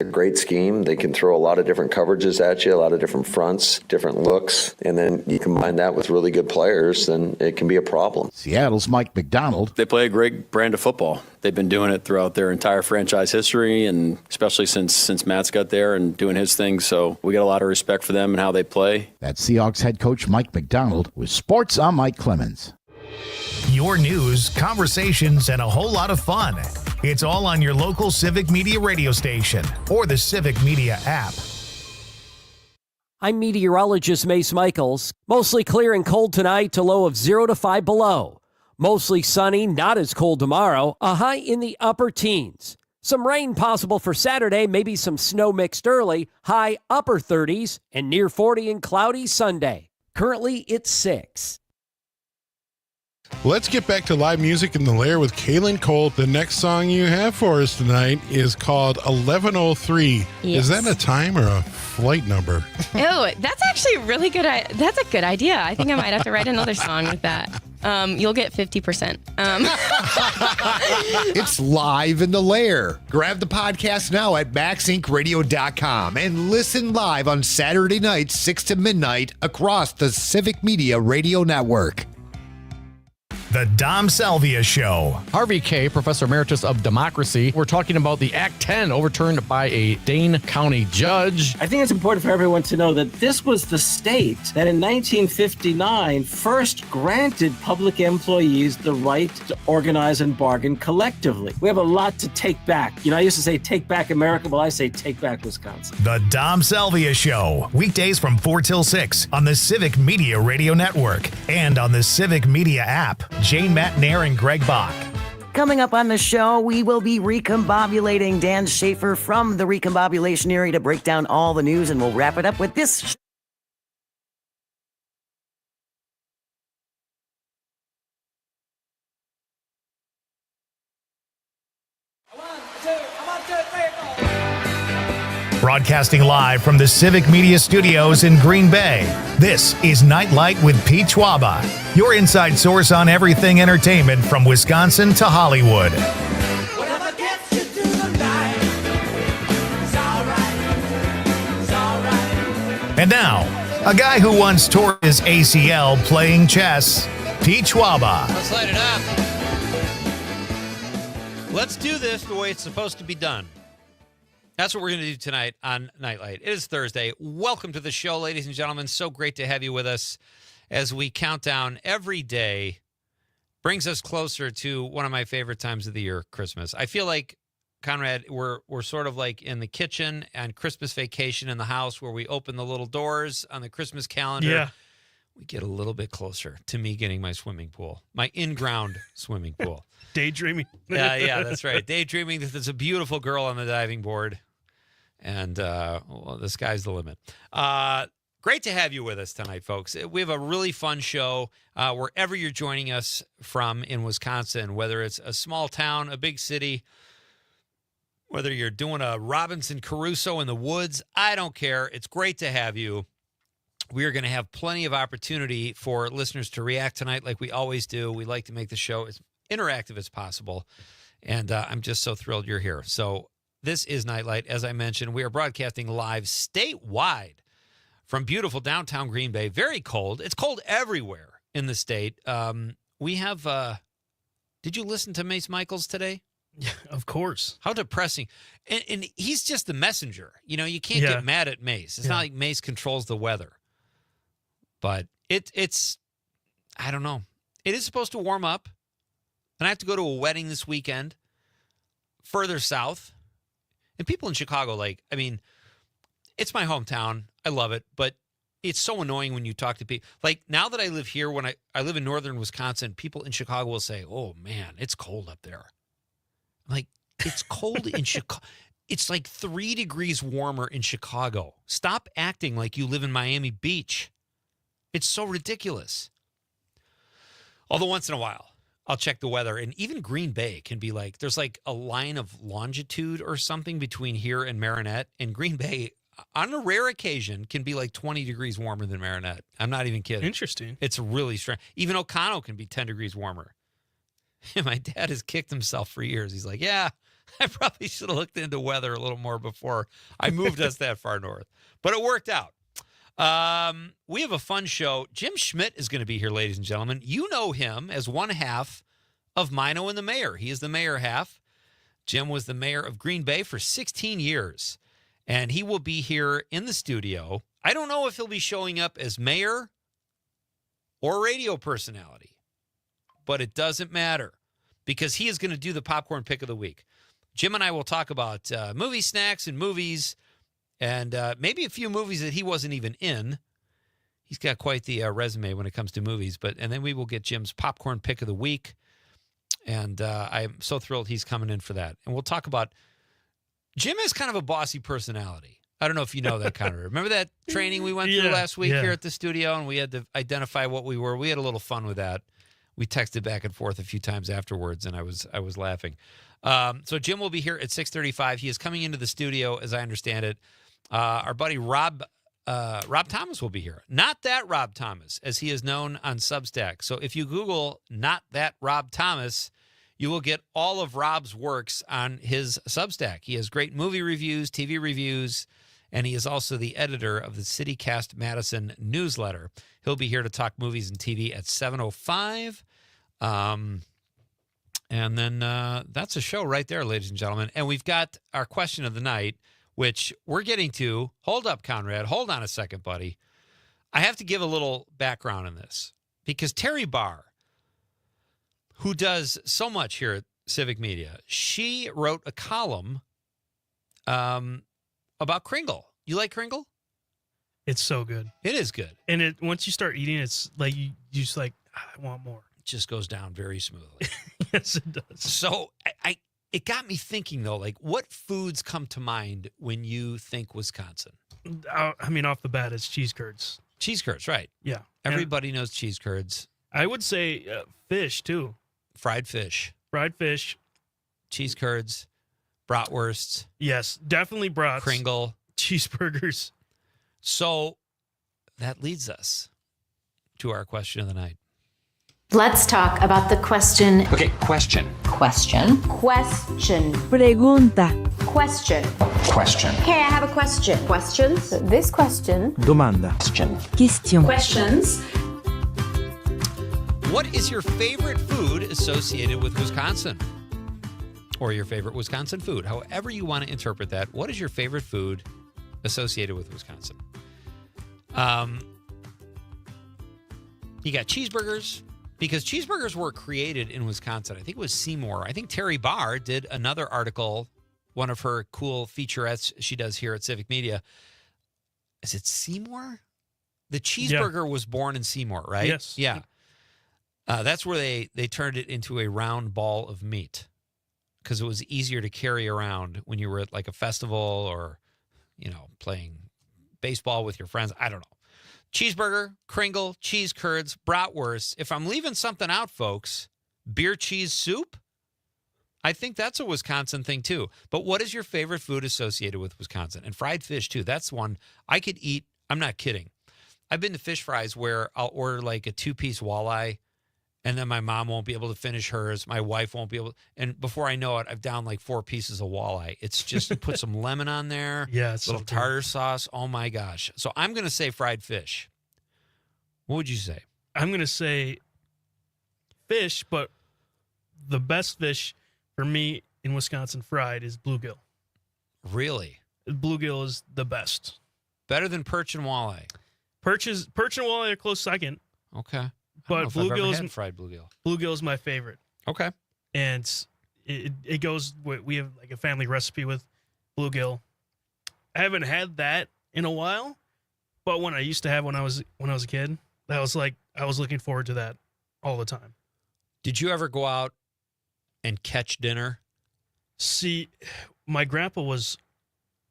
a great scheme. They can throw a lot of different coverages at you, a lot of different fronts, different looks, and then you combine that with really good players, then it can be a problem. Seattle's Mike McDonald. They play a great brand of football. They've been doing it throughout their entire franchise history, and especially since Matt's got there and doing his thing. So we got a lot of respect for them and how they play. That's Seahawks head coach Mike McDonald with Sports. I'm Mike Clemens. Your news, conversations, and a whole lot of fun. It's all on your local Civic Media radio station or the Civic Media app. I'm meteorologist Mace Michaels. Mostly clear and cold tonight to low of 0 to 5 below. Mostly sunny, not as cold tomorrow, a high in the upper teens. Some rain possible for Saturday, maybe some snow mixed early, high upper 30s, and near 40 and cloudy Sunday. Currently, it's 6. Let's get back to live music in the Lair with Kaylin Colt. The next song you have for us tonight is called 1103. Yes. Is that a time or a flight number? Oh, that's actually really good. That's a good idea. I think I might have to write another song with that. You'll get 50%. It's live in the Lair. Grab the podcast now at maxincradio.com and listen live on Saturday nights, 6 to midnight across the Civic Media Radio Network. The Dom Salvia Show. Harvey K., Professor Emeritus of Democracy. We're talking about the Act 10 overturned by a Dane County judge. I think it's important for everyone to know that this was the state that in 1959 first granted public employees the right to organize and bargain collectively. We have a lot to take back. You know, I used to say take back America. Well, I say take back Wisconsin. The Dom Salvia Show. Weekdays from 4 till 6 on the Civic Media Radio Network and on the Civic Media app. Jane Matnair and Greg Bach. Coming up on the show, we will be recombobulating Dan Schaefer from the recombobulation area to break down all the news, and we'll wrap it up with this. Broadcasting live from the Civic Media Studios in Green Bay, this is Nite Lite with Pete Schwaba, your inside source on everything entertainment from Wisconsin to Hollywood. And now, a guy who once tore his ACL playing chess, Pete Schwaba. Let's light it up. Let's do this the way it's supposed to be done. That's what we're going to do tonight on Nite Lite. It is Thursday. Welcome to the show, ladies and gentlemen. So great to have you with us as we count down every day. Brings us closer to one of my favorite times of the year, Christmas. I feel like, Conrad, we're sort of like in the kitchen and Christmas vacation in the house where we open the little doors on the Christmas calendar. Yeah. We get a little bit closer to me getting my swimming pool, my in-ground swimming pool. Daydreaming. Yeah, that's right. Daydreaming that there's a beautiful girl on the diving board, and well, the sky's the limit. Great to have you with us tonight, folks. We have a really fun show wherever you're joining us from in Wisconsin, whether it's a small town, a big city, whether you're doing a Robinson Crusoe in the woods. I don't care. It's great to have you. We are going to have plenty of opportunity for listeners to react tonight like we always do. We like to make the show as interactive as possible, and I'm just so thrilled you're here. So this is Nite Lite. As I mentioned, we are broadcasting live statewide from beautiful downtown Green Bay. Very cold. It's cold everywhere in the state. We have, did you listen to Mace Michaels today? Yeah, of course. How depressing. And he's just the messenger. You know, you can't get mad at Mace. It's not like Mace controls the weather. But it's, I don't know. It is supposed to warm up. And I have to go to a wedding this weekend further south. And people in Chicago, like, I mean, it's my hometown. I love it. But it's so annoying when you talk to people. Like, now that I live here, when I live in northern Wisconsin, people in Chicago will say, oh, man, it's cold up there. Like, it's cold in Chicago. It's like 3 degrees warmer in Chicago. Stop acting like you live in Miami Beach. It's so ridiculous. Although once in a while, I'll check the weather. And even Green Bay can be like, there's like a line of longitude or something between here and Marinette. And Green Bay, on a rare occasion, can be like 20 degrees warmer than Marinette. I'm not even kidding. Interesting. It's really strange. Even O'Connell can be 10 degrees warmer. My dad has kicked himself for years. He's like, yeah, I probably should have looked into weather a little more before I moved us that far north. But it worked out. We have a fun show. Jim Schmidt is going to be here, ladies and gentlemen. You know him as one half of Mino and the Mayor. He is the mayor half. Jim was the mayor of Green Bay for 16 years, and he will be here in the studio. I don't know if he'll be showing up as mayor or radio personality, but it doesn't matter because he is going to do the popcorn pick of the week. Jim and I will talk about movie snacks and movies and maybe a few movies that he wasn't even in. He's got quite the resume when it comes to movies, and then we will get Jim's popcorn pick of the week. And I'm so thrilled he's coming in for that. And we'll talk about Jim has kind of a bossy personality. I don't know if you know that, Conrad. Remember that training we went through last week here at the studio, and we had to identify what we were. We had a little fun with that. We texted back and forth a few times afterwards, and I was laughing. So Jim will be here at 6:35. He is coming into the studio, as I understand it. Our buddy Rob Thomas will be here. Not that Rob Thomas, as he is known on Substack. So if you Google "Not That Rob Thomas," you will get all of Rob's works on his Substack. He has great movie reviews, TV reviews, and he is also the editor of the CityCast Madison newsletter. He'll be here to talk movies and TV at 7:05. And then that's a show right there, ladies and gentlemen. And we've got our question of the night, which we're getting to. Hold up, Conrad. Hold on a second, buddy. I have to give a little background on this because Terry Barr, who does so much here at Civic Media, she wrote a column about Kringle. You like Kringle? It's so good. It is good. And once you start eating, it's like you just like, I want more. It just goes down very smoothly. Yes, it does. So it got me thinking, though, like what foods come to mind when you think Wisconsin? I mean, off the bat, it's cheese curds. Cheese curds, right. Yeah. Everybody knows cheese curds. I would say fish, too. Fried fish. Fried fish. Cheese curds. Bratwursts. Yes, definitely brats. Kringle. Cheeseburgers. So that leads us to our question of the night. Let's talk about the question. Okay, question. Question. Pregunta. Question. Question. Okay, I have a question. Questions? This question. Domanda. Question. Question. Questions. What is your favorite food associated with Wisconsin? Or your favorite Wisconsin food? However you want to interpret that. What is your favorite food associated with Wisconsin? You got cheeseburgers. Because cheeseburgers were created in Wisconsin. I think it was Seymour. I think Terry Barr did another article, one of her cool featurettes she does here at Civic Media. Is it Seymour? The cheeseburger was born in Seymour, right? Yes. Yeah. That's where they turned it into a round ball of meat because it was easier to carry around when you were at like a festival or, playing baseball with your friends. I don't know. Cheeseburger, Kringle, cheese curds, bratwurst. If I'm leaving something out, folks, beer cheese soup, I think that's a Wisconsin thing too. But what is your favorite food associated with Wisconsin? And fried fish too. That's one I could eat. I'm not kidding. I've been to Fish Fries where I'll order like a 2-piece walleye and then my mom won't be able to finish hers. My wife won't be able to. And before I know it, I've downed like 4 pieces of walleye. It's just you put some lemon on there. Yeah. It's little so tartar sauce. Oh my gosh. So I'm going to say fried fish. What would you say? I'm going to say fish, but the best fish for me in Wisconsin fried is bluegill. Really? Bluegill is the best. Better than perch and walleye? Perch and walleye are close second. Okay. But bluegill is fried bluegill. Bluegill is my favorite. Okay. And it goes. We have like a family recipe with bluegill. I haven't had that in a while, but when I used to have when I was a kid, that was like I was looking forward to that all the time. Did you ever go out and catch dinner? See, my grandpa was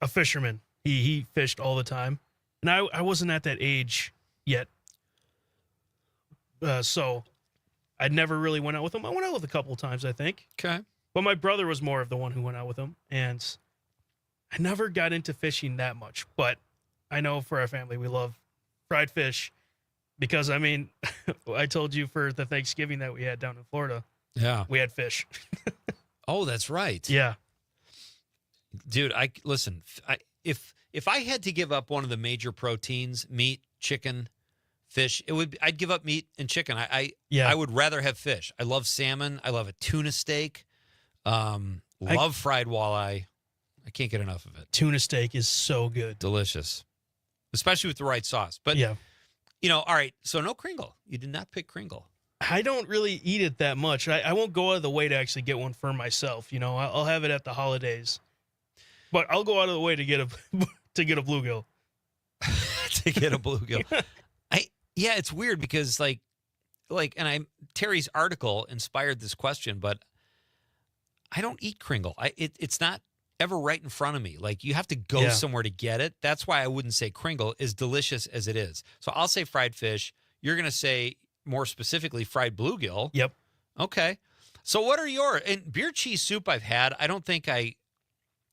a fisherman. He fished all the time, and I wasn't at that age yet. So I never really went out with him. I went out with a couple of times, I think. Okay. But my brother was more of the one who went out with him, and I never got into fishing that much. But I know for our family, we love fried fish because, I mean, I told you for the Thanksgiving that we had down in Florida. Yeah. We had fish. Oh, that's right. Yeah. Dude, listen. If I had to give up one of the major proteins, meat, chicken, fish, I'd give up meat and chicken. I would rather have fish. I love salmon. I love a tuna steak. Love fried walleye. I can't get enough of it. Tuna steak is so good. Delicious. Especially with the right sauce. But, yeah. All right, so no Kringle. You did not pick Kringle. I don't really eat it that much. I won't go out of the way to actually get one for myself. I'll have it at the holidays. But I'll go out of the way to get a bluegill. To get a bluegill. Yeah, it's weird because Terry's article inspired this question, but I don't eat Kringle. It's not ever right in front of me. Like, you have to go somewhere to get it. That's why I wouldn't say Kringle, as delicious as it is. So I'll say fried fish. You're going to say, more specifically, fried bluegill. Yep. Okay. So what are your... And beer cheese soup I've had, I don't think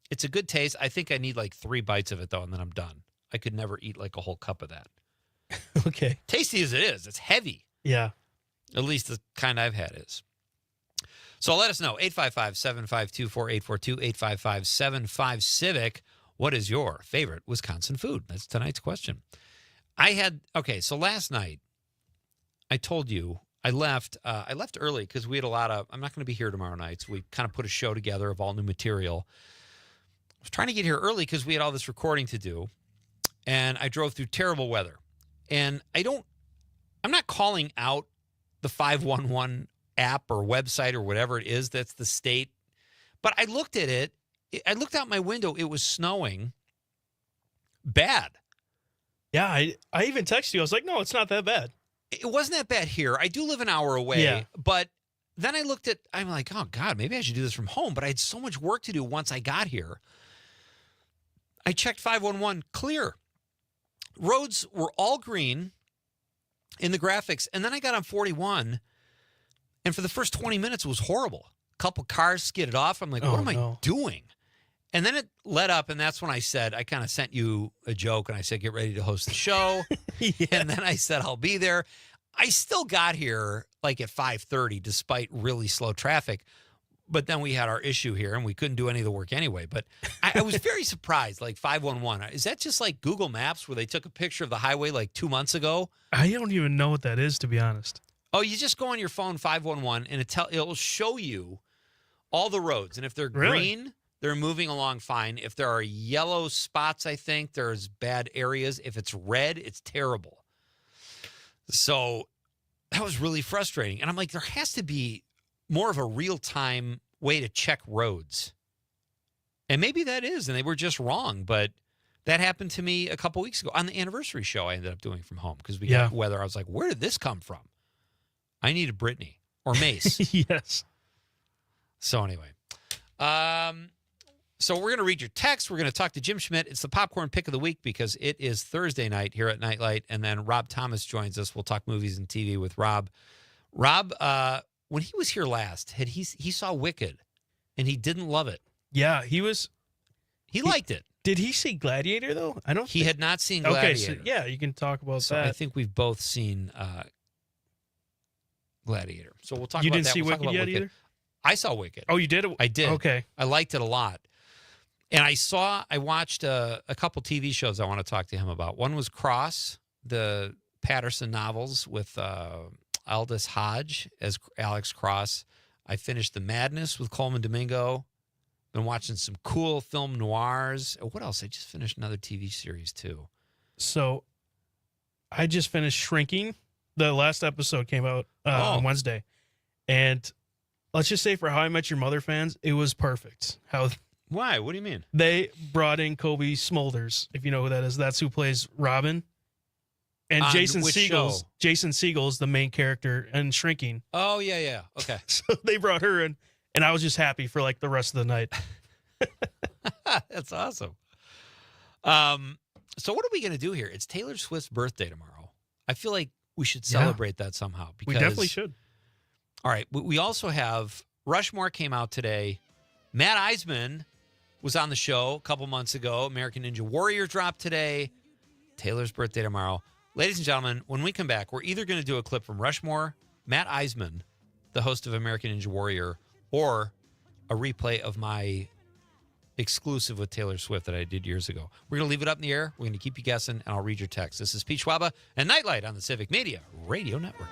it's a good taste. I think I need like 3 bites of it, though, and then I'm done. I could never eat like a whole cup of that. Okay. Tasty as it is, it's heavy. Yeah. At least the kind I've had is. So let us know. 855-752-4842, 855-75-CIVIC. What is your favorite Wisconsin food? That's tonight's question. So last night, I told you I left early because we had I'm not going to be here tomorrow night, so we kind of put a show together of all new material. I was trying to get here early because we had all this recording to do, and I drove through terrible weather. And I'm not calling out the 511 app or website or whatever it is that's the state, but I looked at it. I looked out my window. It was snowing bad. Yeah, I even texted you. I was like, no, it's not that bad. It wasn't that bad here. I do live an hour away, but then I'm like, oh, God, maybe I should do this from home. But I had so much work to do once I got here. I checked 511, clear. Roads were all green in the graphics. And then I got on 41, and for the first 20 minutes, it was horrible. A couple cars skidded off. I'm like, what am I doing? And then it let up, and that's when I kind of sent you a joke, and I said, get ready to host the show. And then I said, I'll be there. I still got here like at 5:30, despite really slow traffic. But then we had our issue here, and we couldn't do any of the work anyway. But I was very surprised, like 511. Is that just like Google Maps where they took a picture of the highway like 2 months ago? I don't even know what that is, to be honest. Oh, you just go on your phone, 511, and it will show you all the roads. And if they're green, they're moving along fine. If there are yellow spots, I think there's bad areas. If it's red, it's terrible. So that was really frustrating. And I'm like, there has to be more of a real-time way to check roads. And maybe that is, and they were just wrong. But that happened to me a couple weeks ago on the anniversary show I ended up doing from home because we got weather. I was like, where did this come from? I needed Brittany or Mace. Yes. So anyway, so we're going to read your text. We're going to talk to Jim Schmidt. It's the popcorn pick of the week because it is Thursday night here at Nite Lite, and then Rob Thomas joins us. We'll talk movies and TV with Rob. Rob, when he was here last, he saw Wicked, and he didn't love it. Yeah, he liked it. Did he see Gladiator though? He had not seen Gladiator. Okay, so you can talk about so that. I think we've both seen Gladiator. So we'll talk You about didn't that. see We'll talk Wicked about yet either? I saw Wicked. Oh, you did? I did. Okay. I liked it a lot. And I watched a couple TV shows I want to talk to him about. One was Cross, the Patterson novels with Aldous Hodge as Alex Cross. I finished The Madness with Coleman Domingo. Been watching some cool film noirs. What else? I just finished another TV series too. So I just finished Shrinking. The last episode came out on Wednesday. And let's just say for How I Met Your Mother fans, it was perfect. Why? What do you mean? They brought in Kobe Smulders, if you know who that is. That's who plays Robin. And Jason Segel's the main character in Shrinking. Oh, yeah. Okay. So they brought her in, and I was just happy for like the rest of the night. That's awesome. So what are we going to do here? It's Taylor Swift's birthday tomorrow. I feel like we should celebrate that somehow. We definitely should. All right. We also have Rushmore came out today. Matt Eisman was on the show a couple months ago. American Ninja Warrior dropped today. Taylor's birthday tomorrow. Ladies and gentlemen, when we come back, we're either going to do a clip from Rushmore, Matt Eisman, the host of American Ninja Warrior, or a replay of my exclusive with Taylor Swift that I did years ago. We're going to leave it up in the air. We're going to keep you guessing, and I'll read your text. This is Pete Schwaba and Nite Lite on the Civic Media Radio Network.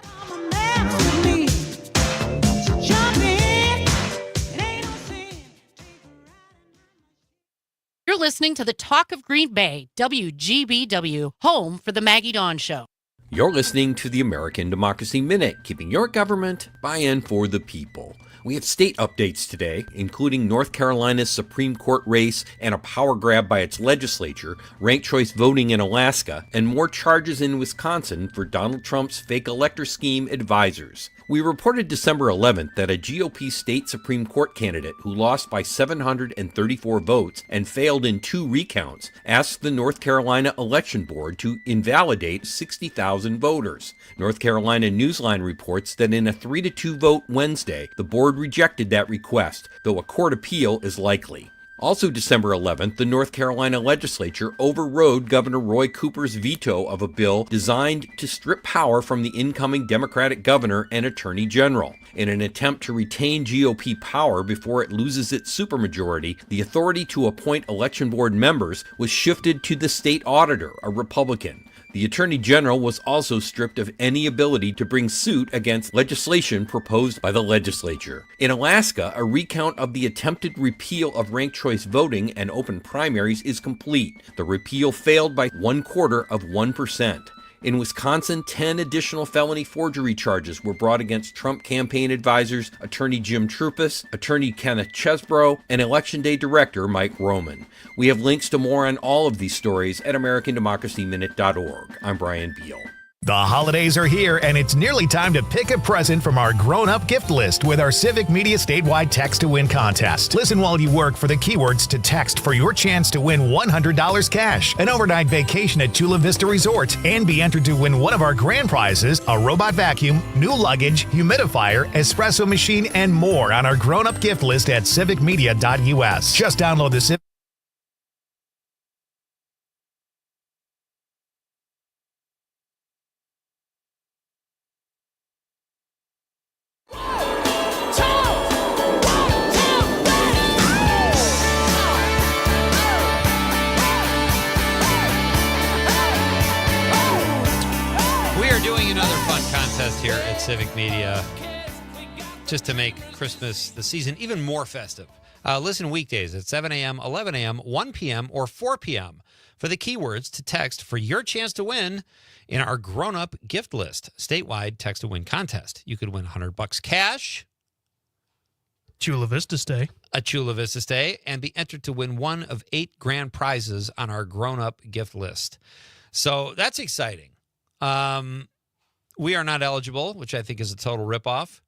You're listening to the Talk of Green Bay, WGBW, home for the Maggie Dawn Show. You're listening to the American Democracy Minute, keeping your government by and for the people. We have state updates today, including North Carolina's Supreme Court race and a power grab by its legislature, ranked choice voting in Alaska, and more charges in Wisconsin for Donald Trump's fake elector scheme advisors. We reported December 11th that a GOP state Supreme Court candidate who lost by 734 votes and failed in 2 recounts asked the North Carolina Election Board to invalidate 60,000 voters. North Carolina Newsline reports that in a 3-2 vote Wednesday, the board rejected that request, though a court appeal is likely. Also December 11th, the North Carolina legislature overrode Governor Roy Cooper's veto of a bill designed to strip power from the incoming Democratic governor and attorney general. In an attempt to retain GOP power before it loses its supermajority, the authority to appoint election board members was shifted to the state auditor, a Republican. The Attorney General was also stripped of any ability to bring suit against legislation proposed by the legislature. In Alaska, a recount of the attempted repeal of ranked choice voting and open primaries is complete. The repeal failed by 0.25%. In Wisconsin, 10 additional felony forgery charges were brought against Trump campaign advisors, Attorney Jim Trupis, Attorney Kenneth Chesbrough, and Election Day Director Mike Roman. We have links to more on all of these stories at AmericanDemocracyMinute.org. I'm Brian Beal. The holidays are here, and it's nearly time to pick a present from our grown-up gift list with our Civic Media statewide Text to Win contest. Listen while you work for the keywords to text for your chance to win $100 cash, an overnight vacation at Chula Vista Resort, and be entered to win one of our grand prizes, a robot vacuum, new luggage, humidifier, espresso machine, and more on our grown-up gift list at civicmedia.us. Just download the Civic. Here at Civic Media, just to make Christmas, the season, even more festive. Listen weekdays at 7 a.m., 11 a.m., 1 p.m., or 4 p.m. for the keywords to text for your chance to win in our grown-up gift list, statewide Text to Win contest. You could win $100 cash, Chula Vista stay, a Chula Vista stay, and be entered to win one of 8 grand prizes on our grown-up gift list. So that's exciting. We are not eligible, which I think is a total ripoff.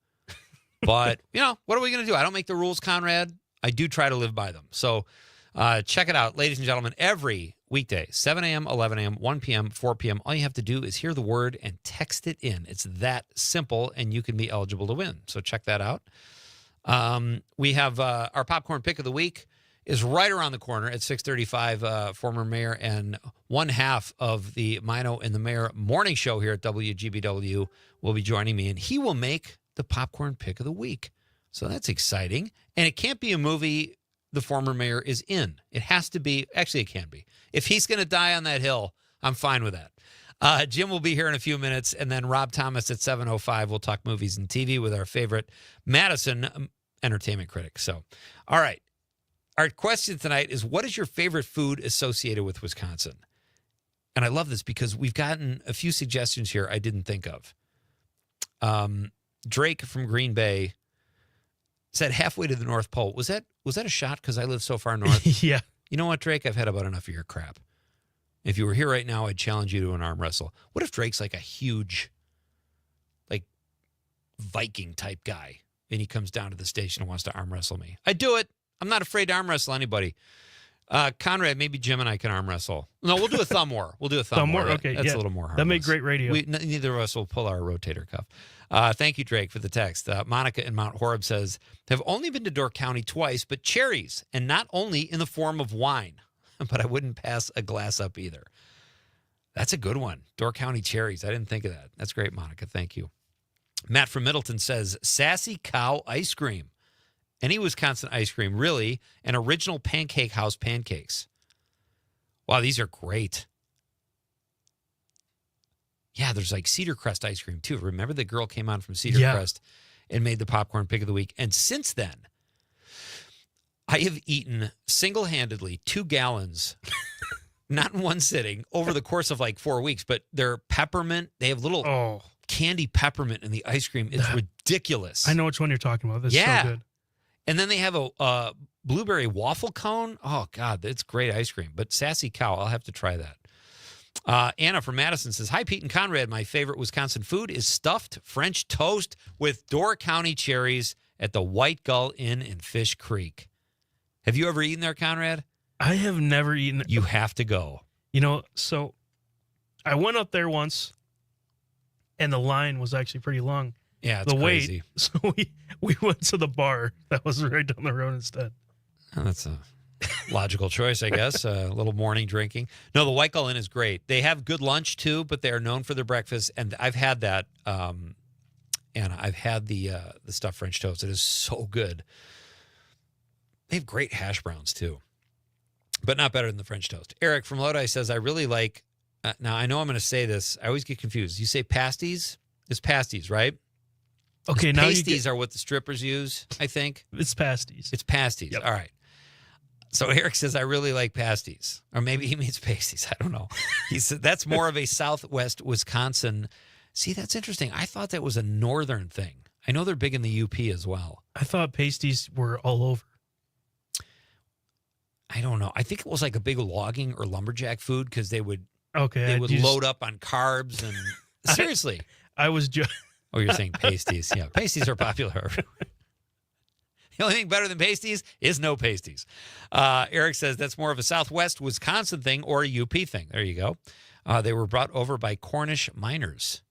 But, what are we going to do? I don't make the rules, Conrad. I do try to live by them. So check it out, ladies and gentlemen, every weekday, 7 a.m., 11 a.m., 1 p.m., 4 p.m. All you have to do is hear the word and text it in. It's that simple, and you can be eligible to win. So check that out. We have our popcorn pick of the week is right around the corner at 6:35. Former mayor and one half of the Mino and the Mayor morning show here at WGBW will be joining me, and he will make the popcorn pick of the week. So that's exciting. And it can't be a movie the former mayor is in. It has to be, actually it can be. If he's going to die on that hill, I'm fine with that. Jim will be here in a few minutes, and then Rob Thomas at 7:05 will talk movies and TV with our favorite Madison entertainment critic. So, all right. Our question tonight is, what is your favorite food associated with Wisconsin? And I love this because we've gotten a few suggestions here I didn't think of. Drake from Green Bay said halfway to the North Pole. Was that a shot because I live so far north? Yeah. You know what, Drake? I've had about enough of your crap. If you were here right now, I'd challenge you to an arm wrestle. What if Drake's like a huge, like, Viking type guy, and he comes down to the station and wants to arm wrestle me? I'd do it. I'm not afraid to arm wrestle anybody. Conrad, maybe Jim and I can arm wrestle. No, we'll do a thumb war. We'll do a thumb war. Okay, that's a little more harmless. That made great radio. Neither of us will pull our rotator cuff. Thank you, Drake, for the text. Monica in Mount Horeb says, have only been to Door County twice, but cherries, and not only in the form of wine. But I wouldn't pass a glass up either. That's a good one. Door County cherries. I didn't think of that. That's great, Monica. Thank you. Matt from Middleton says, sassy cow ice cream. Any Wisconsin ice cream, really, and Original Pancake House pancakes. Wow, these are great. Yeah, there's like Cedar Crest ice cream, too. Remember the girl came on from Cedar Crest and made the popcorn pick of the week? And since then, I have eaten single-handedly 2 gallons, not in one sitting, over the course of like 4 weeks, but they're peppermint. They have little candy peppermint in the ice cream. It's ridiculous. I know which one you're talking about. That's so good. And then they have a blueberry waffle cone. Oh, God, that's great ice cream. But Sassy Cow, I'll have to try that. Anna from Madison says, hi, Pete and Conrad. My favorite Wisconsin food is stuffed French toast with Door County cherries at the White Gull Inn in Fish Creek. Have you ever eaten there, Conrad? I have never eaten. You have to go. You know, so I went up there once, and the line was actually pretty long. Yeah, it's crazy. So we went to the bar that was right down the road instead. Oh, that's a logical choice, I guess. A little morning drinking. No, the White Gull Inn is great. They have good lunch, too, but they are known for their breakfast. And I've had that, and I've had the stuffed French toast. It is so good. They have great hash browns, too, but not better than the French toast. Eric from Lodi says, I really like, now I know I'm going to say this. I always get confused. You say pasties? It's pasties, right? Okay, now pasties are what the strippers use, I think. It's pasties. It's pasties. Yep. All right. So Eric says, I really like pasties. Or maybe he means pasties. I don't know. He said, that's more of a Southwest Wisconsin. See, that's interesting. I thought that was a northern thing. I know they're big in the UP as well. I thought pasties were all over. I don't know. I think it was like a big logging or lumberjack food because they would load up on carbs and seriously. I was just. Oh, you're saying pasties. Yeah, pasties are popular. The only thing better than pasties is no pasties. Eric says that's more of a Southwest Wisconsin thing or a UP thing. There you go. They were brought over by Cornish miners.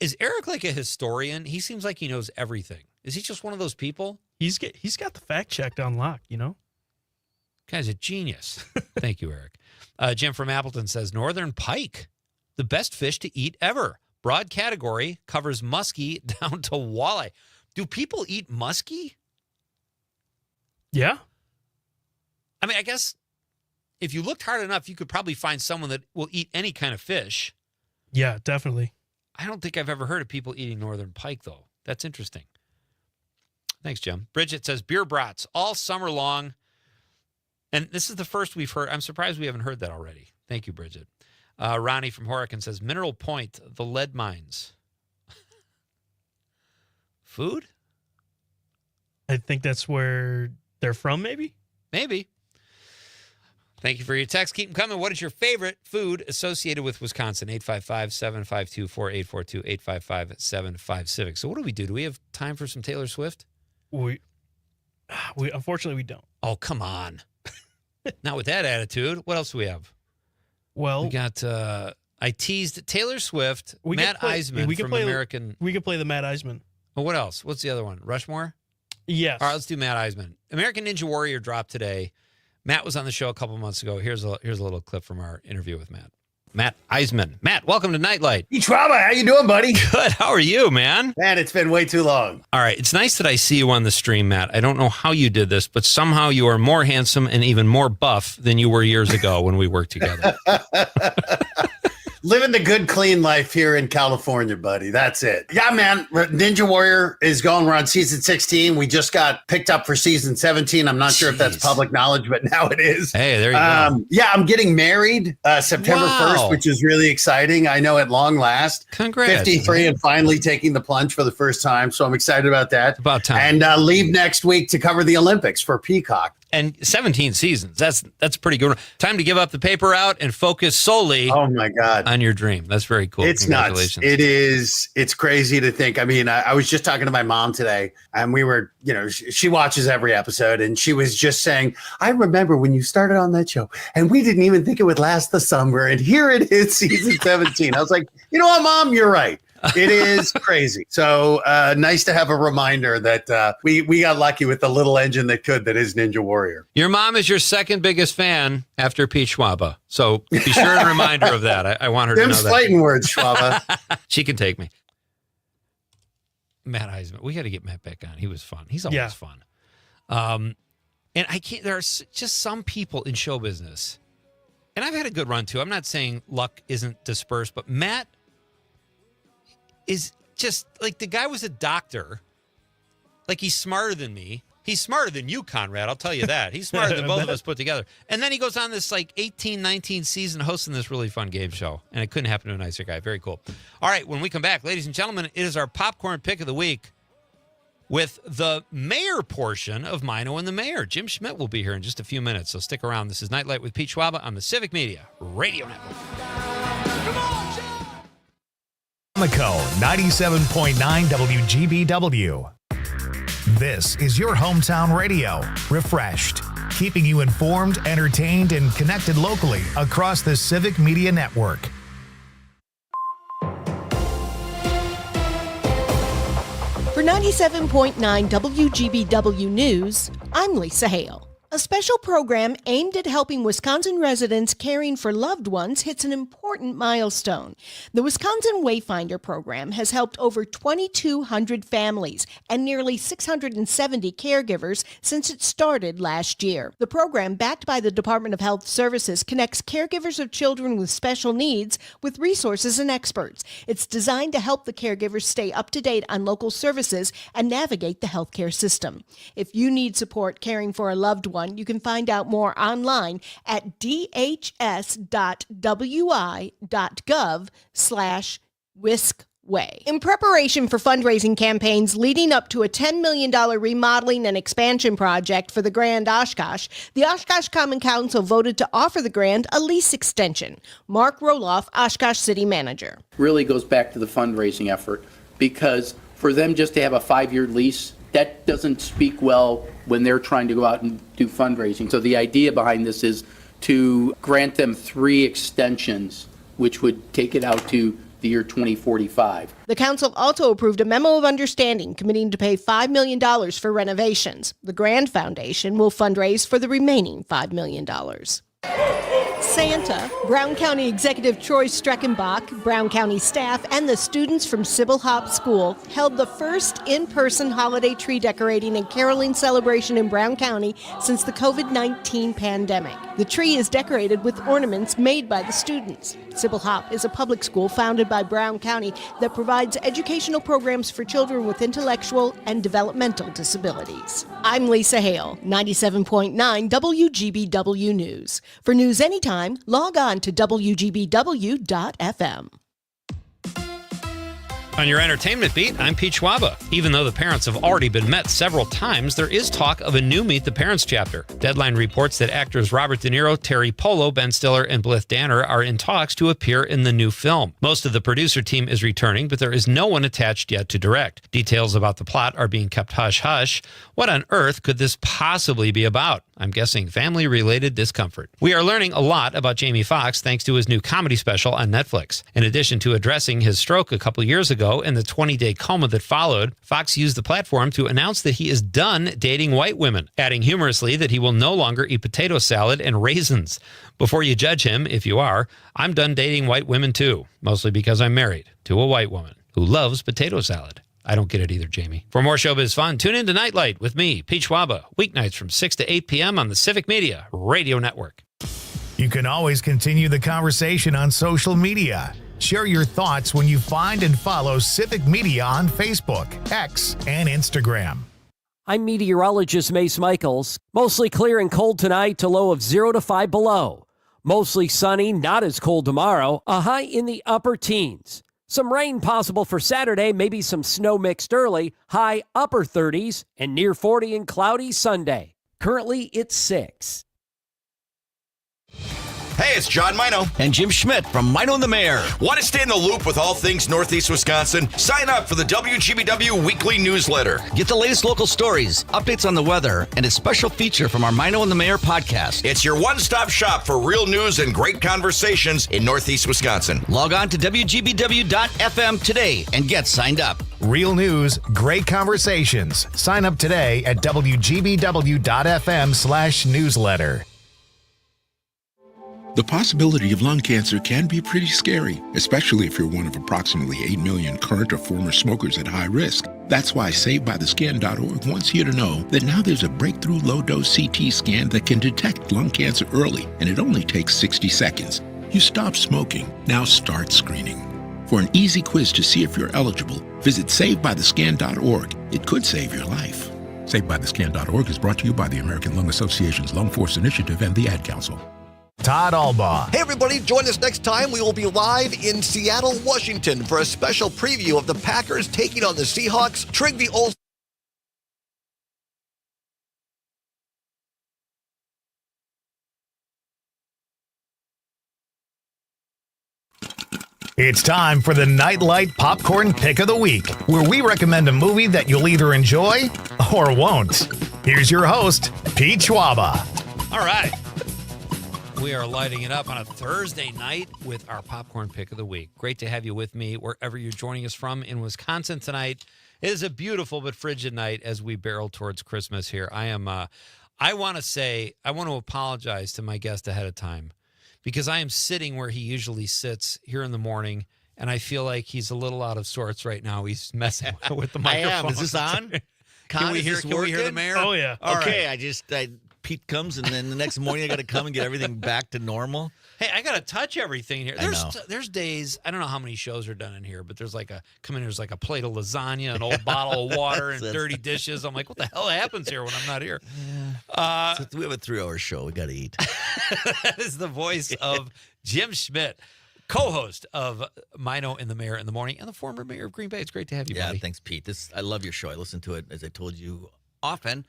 Is Eric like a historian? He seems like he knows everything. Is he just one of those people? He's got the fact checked on lock, you know? Guy's a genius. Thank you, Eric. Jim from Appleton says, Northern pike, the best fish to eat ever. Broad category, covers muskie down to walleye. Do people eat muskie? Yeah. I mean, I guess if you looked hard enough, you could probably find someone that will eat any kind of fish. Yeah, definitely. I don't think I've ever heard of people eating northern pike, though. That's interesting. Thanks, Jim. Bridget says, beer brats all summer long. And this is the first we've heard. I'm surprised we haven't heard that already. Thank you, Bridget. Ronnie from Horican says, Mineral Point, the lead mines. Food? I think that's where they're from, maybe? Maybe. Thank you for your text. Keep them coming. What is your favorite food associated with Wisconsin? 855-752-4842, 855-75-CIVIC. So what do we do? Do we have time for some Taylor Swift? We unfortunately, we don't. Oh, come on. Not with that attitude. What else do we have? Well, we got, I teased Taylor Swift, Matt Eisman from American. We could play the Matt Eisman. Well, what else? What's the other one? Rushmore? Yes. All right, let's do Matt Eisman. American Ninja Warrior dropped today. Matt was on the show a couple months ago. Here's a little clip from our interview with Matt. Matt Eisman. Matt, welcome to Nite Lite. Pete Schwaba, how you doing, buddy? Good. How are you, man? Man, it's been way too long. All right. It's nice that I see you on the stream, Matt. I don't know how you did this, but somehow you are more handsome and even more buff than you were years ago when we worked together. Living the good, clean life here in California, buddy. That's it. Yeah, man. Ninja Warrior is going. We're on season 16. We just got picked up for season 17. I'm not sure if that's public knowledge, but now it is. Hey, there you go. Yeah, I'm getting married September 1st, which is really exciting. I know at long last. Congrats. 53 and finally taking the plunge for the first time. So I'm excited about that. It's about time. And leave next week to cover the Olympics for Peacock. And 17 seasons. That's pretty good. Time to give up the paper route and focus solely on your dream. That's very cool. It's nuts. It is. It's crazy to think. I mean, I was just talking to my mom today, and we were, she watches every episode, and she was just saying, I remember when you started on that show, and we didn't even think it would last the summer, and here it is, season 17. I was like, you know what, Mom? You're right. It is crazy. So nice to have a reminder that we got lucky with the little engine that is Ninja Warrior. Your mom is your second biggest fan after Pete Schwaba. So be sure and remind her of that. I want her to know that. Them fighting words, Schwaba. She can take me. Matt Heisman. We got to get Matt back on. He was fun. He's always fun. And I can't. There are just some people in show business, and I've had a good run too. I'm not saying luck isn't dispersed, but Matt is just like, the guy was a doctor. Like, he's smarter than me. He's smarter than you, Conrad. I'll tell you that. He's smarter than both of us put together. And then he goes on this like 18, 19 season hosting this really fun game show. And it couldn't happen to a nicer guy. Very cool. All right, when we come back, ladies and gentlemen, it is our popcorn pick of the week with the mayor portion of Mino and the Mayor. Jim Schmidt will be here in just a few minutes, so stick around. This is Nite Lite with Pete Schwaba on the Civic Media Radio Network. 97.9 WGBW. This is your hometown radio, refreshed, keeping you informed, entertained, and connected locally across the Civic Media Network. For 97.9 WGBW News, I'm Lisa Hale. A special program aimed at helping Wisconsin residents caring for loved ones hits an important milestone. The Wisconsin Wayfinder program has helped over 2,200 families and nearly 670 caregivers since it started last year. The program, backed by the Department of Health Services, connects caregivers of children with special needs with resources and experts. It's designed to help the caregivers stay up to date on local services and navigate the healthcare system. If you need support caring for a loved one, you can find out more online at dhs.wi.gov/WISCWay. In preparation for fundraising campaigns leading up to a $10 million remodeling and expansion project for the Grand Oshkosh, the Oshkosh Common Council voted to offer the Grand a lease extension. Mark Roloff, Oshkosh City Manager. Really goes back to the fundraising effort, because for them just to have a 5-year lease, that doesn't speak well when they're trying to go out and do fundraising. So the idea behind this is to grant them 3 extensions, which would take it out to the year 2045. The council also approved a memo of understanding committing to pay $5 million for renovations. The Grand Foundation will fundraise for the remaining $5 million. Santa, Brown County Executive Troy Streckenbach, Brown County staff, and the students from Sybil Hop School held the first in-person holiday tree decorating and caroling celebration in Brown County since the COVID-19 pandemic. The tree is decorated with ornaments made by the students. Sybil Hop is a public school founded by Brown County that provides educational programs for children with intellectual and developmental disabilities. I'm Lisa Hale, 97.9 WGBW News. For news anytime, log on to WGBW.FM. On your entertainment beat, I'm Pete Schwaba. Even though the parents have already been met several times, there is talk of a new Meet the Parents chapter. Deadline reports that actors Robert De Niro, Terry Polo, Ben Stiller, and Blythe Danner are in talks to appear in the new film. Most of the producer team is returning, but there is no one attached yet to direct. Details about the plot are being kept hush-hush. What on earth could this possibly be about? I'm guessing family-related discomfort. We are learning a lot about Jamie Foxx thanks to his new comedy special on Netflix. In addition to addressing his stroke a couple years ago and the 20-day coma that followed, Foxx used the platform to announce that he is done dating white women, adding humorously that he will no longer eat potato salad and raisins. Before you judge him, if you are, I'm done dating white women too, mostly because I'm married to a white woman who loves potato salad. I don't get it either, Jamie. For more showbiz fun, tune in to Nite Lite with me, Pete Schwaba, weeknights from 6 to 8 p.m. on the Civic Media Radio Network. You can always continue the conversation on social media. Share your thoughts when you find and follow Civic Media on Facebook, X, and Instagram. I'm meteorologist Mace Michaels. Mostly clear and cold tonight to low of 0 to 5 below. Mostly sunny, not as cold tomorrow, a high in the upper teens. Some rain possible for Saturday, maybe some snow mixed early, high upper 30s, and near 40 and cloudy Sunday. Currently, it's 6. Hey, it's John Mino. And Jim Schmidt from Mino and the Mayor. Want to stay in the loop with all things Northeast Wisconsin? Sign up for the WGBW weekly newsletter. Get the latest local stories, updates on the weather, and a special feature from our Mino and the Mayor podcast. It's your one-stop shop for real news and great conversations in Northeast Wisconsin. Log on to WGBW.FM today and get signed up. Real news, great conversations. Sign up today at WGBW.FM/newsletter. The possibility of lung cancer can be pretty scary, especially if you're one of approximately 8 million current or former smokers at high risk. That's why SaveByTheScan.org wants you to know that now there's a breakthrough low-dose CT scan that can detect lung cancer early, and it only takes 60 seconds. You stop smoking, now start screening. For an easy quiz to see if you're eligible, visit SaveByTheScan.org. It could save your life. SaveByTheScan.org is brought to you by the American Lung Association's Lung Force Initiative and the Ad Council. Todd Albaugh. Hey, everybody, join us next time. We will be live in Seattle, Washington for a special preview of the Packers taking on the Seahawks. Trig the Olsen. It's time for the Nite Lite Popcorn Pick of the Week, where we recommend a movie that you'll either enjoy or won't. Here's your host, Pete Schwaba. All right. We are lighting it up on a Thursday night with our Popcorn Pick of the Week. Great to have you with me wherever you're joining us from in Wisconsin tonight. It is a beautiful but frigid night as we barrel towards Christmas here. I want to apologize to my guest ahead of time because I am sitting where he usually sits here in the morning, and I feel like he's a little out of sorts right now. He's messing with the microphone. I am. Is this on? Can we hear the mayor? Oh, yeah. Okay, Pete comes, and then the next morning I got to come and get everything back to normal. Hey, I got to touch everything here. I know. There's days, I don't know how many shows are done in here, but there's like there's like a plate of lasagna, an old bottle of water, and dirty dishes. I'm like, what the hell happens here when I'm not here? So we have a 3-hour show. We got to eat. That is the voice of Jim Schmidt, co-host of Mino and the Mayor in the Morning, and the former mayor of Green Bay. It's great to have you, buddy. Yeah, thanks, Pete. I love your show. I listen to it, as I told you, often.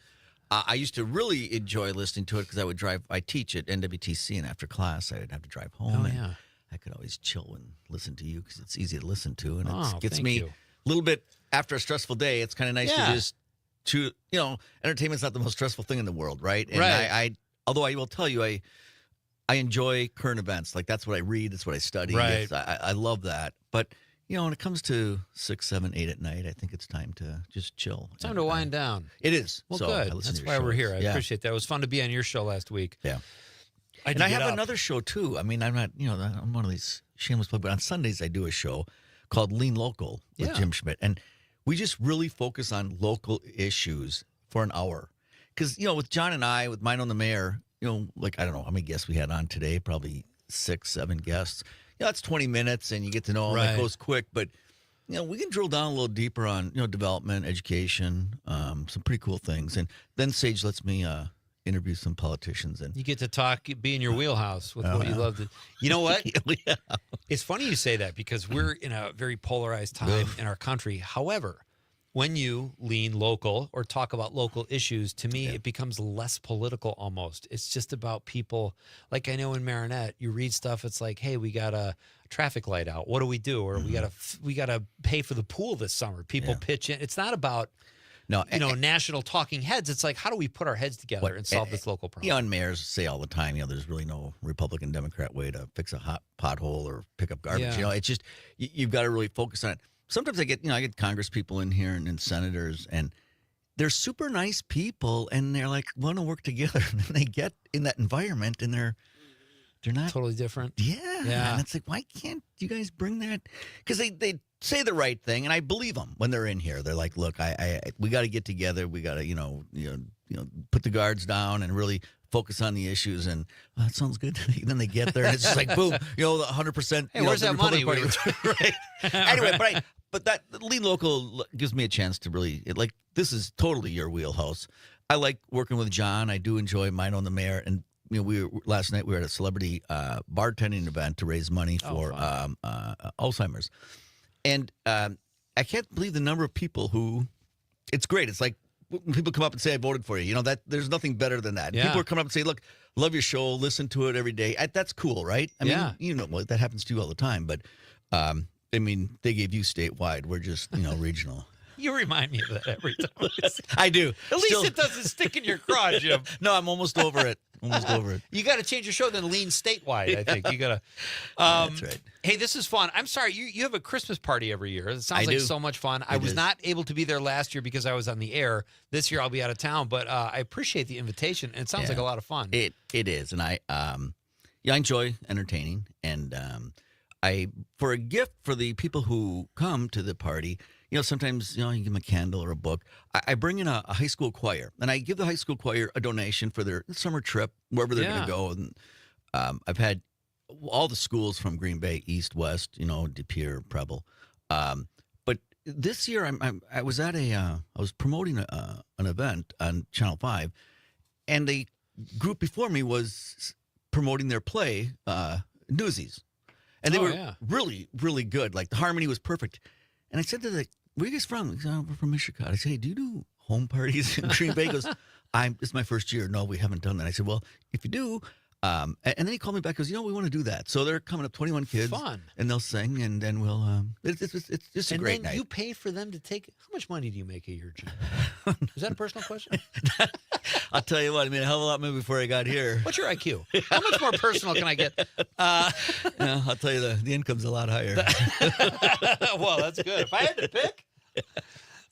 I used to really enjoy listening to it because I teach at NWTC, and after class, I'd have to drive home. And I could always chill and listen to you because it's easy to listen to. And it gets me a little bit after a stressful day. It's kind of nice to entertainment's not the most stressful thing in the world, right? And although I will tell you, I enjoy current events. Like, that's what I read. That's what I study. Right. I love that. But, when it comes to 6, 7, 8 at night, I think it's time to just chill. Time to wind down. It is. Well, so good. That's why we're here. I appreciate that. It was fun to be on your show last week. Yeah. I have another show, too. I mean, I'm not, I'm one of these shameless plugs, but on Sundays I do a show called Lean Local with Jim Schmidt. And we just really focus on local issues for an hour. Because, with John and I, with Mine on the Mayor, I don't know how many guests we had on today, probably 6, 7 guests. That's 20 minutes, and you get to know them. It goes quick, but we can drill down a little deeper on development, education, some pretty cool things. And then Sage lets me interview some politicians, and you get to talk, be in your wheelhouse with what you love to. You know what? It's funny you say that because we're in a very polarized time in our country. However, when you lean local or talk about local issues, to me, it becomes less political almost. It's just about people. Like I know in Marinette, you read stuff. It's like, hey, we got a traffic light out. What do we do? Or we gotta pay for the pool this summer. People pitch in. It's not about national talking heads. It's like, how do we put our heads together and solve this local problem? And mayors say all the time, there's really no Republican, Democrat way to fix a hot pothole or pick up garbage. It's just you've got to really focus on it. Sometimes I get Congress people in here and senators, and they're super nice people, and they're like want to work together. And then they get in that environment, and they're not totally different. Yeah. And it's like, why can't you guys bring that? Because they say the right thing, and I believe them when they're in here. They're like, look, we got to get together. We got to put the guards down and really focus on the issues. And that sounds good. And then they get there, and it's just like boom, 100%. Hey, where's that money? Right. Anyway, but that Lean Local gives me a chance to really, this is totally your wheelhouse. I like working with John. I do enjoy Mine on the Mayor. And, last night we were at a celebrity bartending event to raise money for Alzheimer's. And I can't believe the number of people who, it's great. It's like when people come up and say, I voted for you. That there's nothing better than that. Yeah. People are coming up and say, look, love your show, listen to it every day. That's cool, right? I mean, that happens to you all the time. But, they gave you statewide. We're just, regional. You remind me of that every time. I do. At least it doesn't stick in your craw, Jim. No, I'm almost over it. You got to change your show, then lean statewide, I think. You got to. That's right. Hey, this is fun. I'm sorry. You have a Christmas party every year. It sounds like so much fun. I was not able to be there last year because I was on the air. This year I'll be out of town, but I appreciate the invitation, and it sounds like a lot of fun. It is. And I enjoy entertaining, and for a gift for the people who come to the party, sometimes you give them a candle or a book. I bring in a high school choir, and I give the high school choir a donation for their summer trip wherever they're going to go. And I've had all the schools from Green Bay, East, West, De Pere, Preble. But this year, I was at I was promoting an event on Channel 5, and the group before me was promoting their play, Newsies. And they were really, really good. Like, the harmony was perfect. And I said to where are you guys from? He said, we're from Michigan. I said, hey, do you do home parties in Green Bay? He goes, this is my first year. No, we haven't done that. I said, well, if you do, and then he called me back, goes, we want to do that. So they're coming up, 21 kids. Fun. And they'll sing, and then we'll, it's just a great night. And you pay for them to take, how much money do you make a year, Jim? Is that a personal question? I'll tell you what, I made a hell of a lot more before I got here. What's your IQ? How much more personal can I get? I'll tell you, the income's a lot higher. Well, that's good. If I had to pick.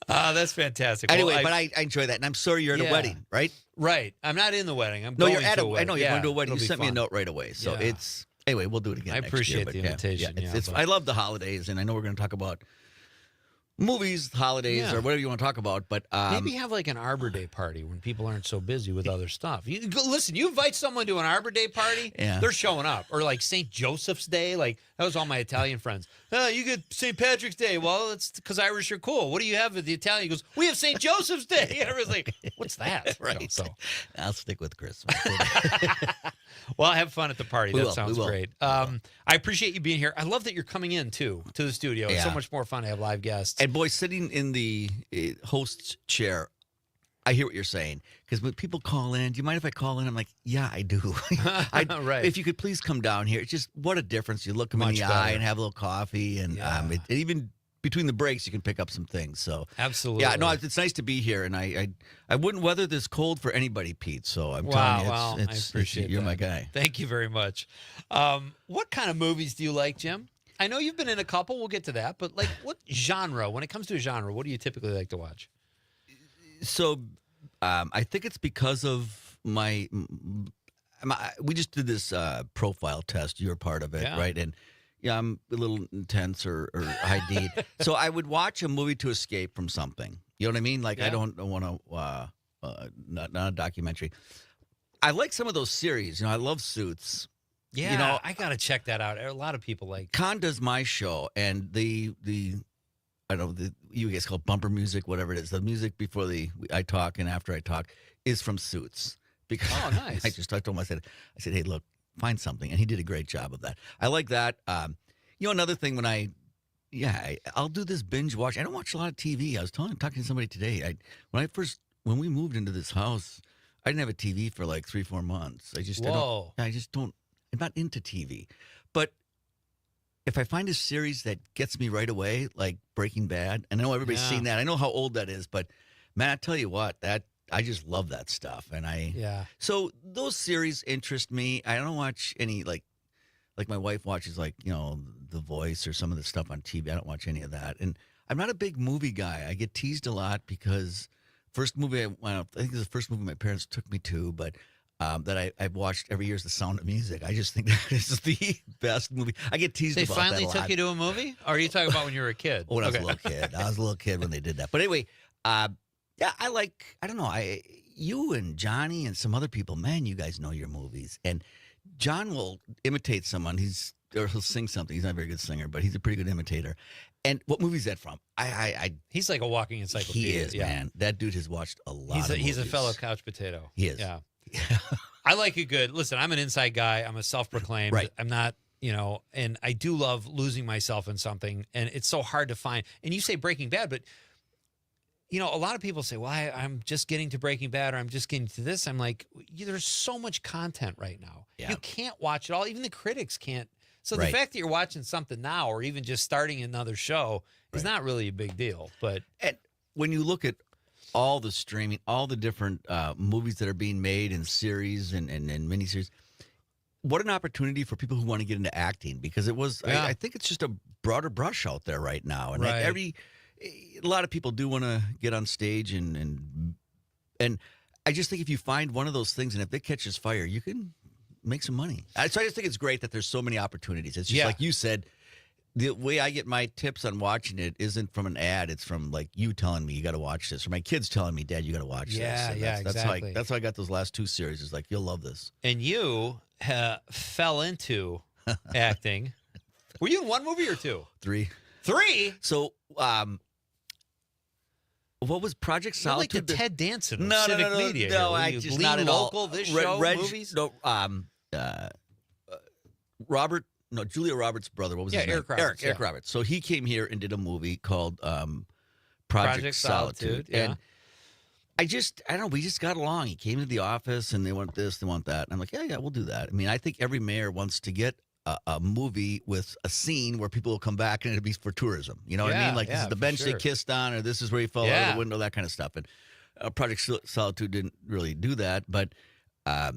That's fantastic. Anyway, but I enjoy that, and I'm sorry you're at a wedding, right? Right. I'm not in the wedding. You're at a wedding. I know you're going to a wedding. You sent me a note right away, so Yeah. Anyway, we'll do it again. I next appreciate year, the invitation. It's I love the holidays, and I know we're going to talk about movies, holidays, or whatever you want to talk about. But maybe have like an Arbor Day party when people aren't so busy with other stuff. Listen, you invite someone to an Arbor Day party, they're showing up. Or like St. Joseph's Day, like that was all my Italian friends. You get St. Patrick's Day. Well, it's because Irish are cool. What do you have with the Italian? He goes, we have St. Joseph's Day. And everyone's like, what's that? Right. So I'll stick with Christmas. Well, have fun at the party. We That will. sounds great. I appreciate you being here. I love that you're coming in too to the studio. It's so much more fun to have live guests. And boy, sitting in the host's chair, I hear what you're saying. Because when people call in, do you mind if I call in? I'm like, yeah, I do. Right. If you could please come down here. It's just what a difference. You look them in the eye and have a little coffee. And even between the breaks, you can pick up some things. So absolutely. Yeah, no, it's nice to be here. And I wouldn't weather this cold for anybody, Pete. So I'm telling you, I appreciate you're that. my guy. Thank you very much. What kind of movies do you like, Jim? I know you've been in a couple. We'll get to that. But like, what genre? When it comes to a genre, what do you typically like to watch? So I think it's because of we just did this profile test. You're a part of it, right? And I'm a little intense or high D. So I would watch a movie to escape from something. You know what I mean? Like I don't want to, not a documentary. I like some of those series. I love Suits. Yeah, I got to check that out. A lot of people like. Con does my show, and the I don't know, you guys call it bumper music, whatever it is. The music before I talk and after I talk is from Suits. Because nice. I told him, I said, hey, look, find something. And he did a great job of that. I like that. Another thing when I'll do this binge watch. I don't watch a lot of TV. I was talking to somebody today. When we moved into this house, I didn't have a TV for like 3-4 months. I'm not into TV. But if I find a series that gets me right away, like Breaking Bad, and I know everybody's seen that. I know how old that is, but man, I tell you what, I just love that stuff. And so those series interest me. I don't watch any like my wife watches The Voice or some of the stuff on TV. I don't watch any of that. And I'm not a big movie guy. I get teased a lot because first movie I think it's the first movie my parents took me to, but that I've watched every year is The Sound of Music. I just think that is the best movie. I get teased about that a lot. They finally took you to a movie? Or are you talking about when you were a kid? When I was a little kid. I was a little kid when they did that. But anyway, I don't know, you and Johnny and some other people, man, you guys know your movies. And John will imitate someone. He'll sing something. He's not a very good singer, but he's a pretty good imitator. And what movie is that from? He's like a walking encyclopedia. He is, man. That dude has watched a lot of movies. He's a fellow couch potato. He is. Yeah. I like it good. Listen, I'm an inside guy. I'm a self-proclaimed. Right. I'm not, and I do love losing myself in something, and it's so hard to find. And you say Breaking Bad, but, a lot of people say, well, I'm just getting to Breaking Bad, or I'm just getting to this. I'm like, there's so much content right now. Yeah. You can't watch it all. Even the critics can't. So the fact that you're watching something now, or even just starting another show, is not really a big deal. But when you look at all the streaming, all the different movies that are being made and series and miniseries, what an opportunity for people who want to get into acting, because it was, I think it's just a broader brush out there right now. And a lot of people do want to get on stage and I just think if you find one of those things and if it catches fire, you can make some money. So I just think it's great that there's so many opportunities. It's just like you said. The way I get my tips on watching it isn't from an ad. It's from like you telling me you got to watch this, or my kids telling me, Dad, you got to watch this. And Exactly. That's how I got those last 2 series. It's like, you'll love this. And you fell into acting. Were you in 1 movie or 2? 3. 3? So, what was Project Solitude? Like the Ted Danson of no, Civic Media. No, here. I You just lean not at local, all. This show, Reg, movies? No, Robert. No, Julia Roberts' brother. What was his name? Eric Roberts. Eric Roberts. So he came here and did a movie called Project Solitude. Yeah. And I don't know. We just got along. He came to the office and they want this, they want that. And I'm like, yeah, we'll do that. I mean, I think every mayor wants to get a movie with a scene where people will come back and it'll be for tourism. You know what I mean? Like, this is the bench they kissed on, or this is where he fell out of the window, that kind of stuff. And Project Solitude didn't really do that. But, I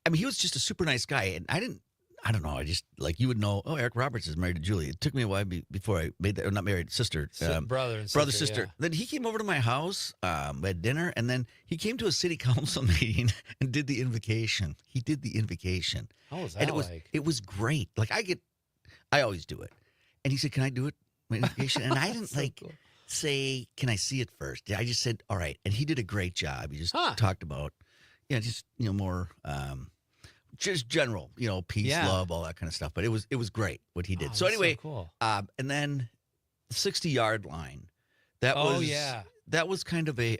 mean, he was just a super nice guy. And I don't know. I just, like, you would know, Eric Roberts is married to Julie. It took me a while before I made that, or not married, sister. Brother, sister. Yeah. Then he came over to my house, we had dinner, and then he came to a city council meeting and did the invocation. He did the invocation. How was that and it was great. Like, I always do it. And he said, can I do it? My invocation? And I didn't say, can I see it first? I just said, all right. And he did a great job. He just talked about, more, just general, peace, love, all that kind of stuff. But it was great what he did. So anyway, cool. And then the 60-yard line. That was kind of a.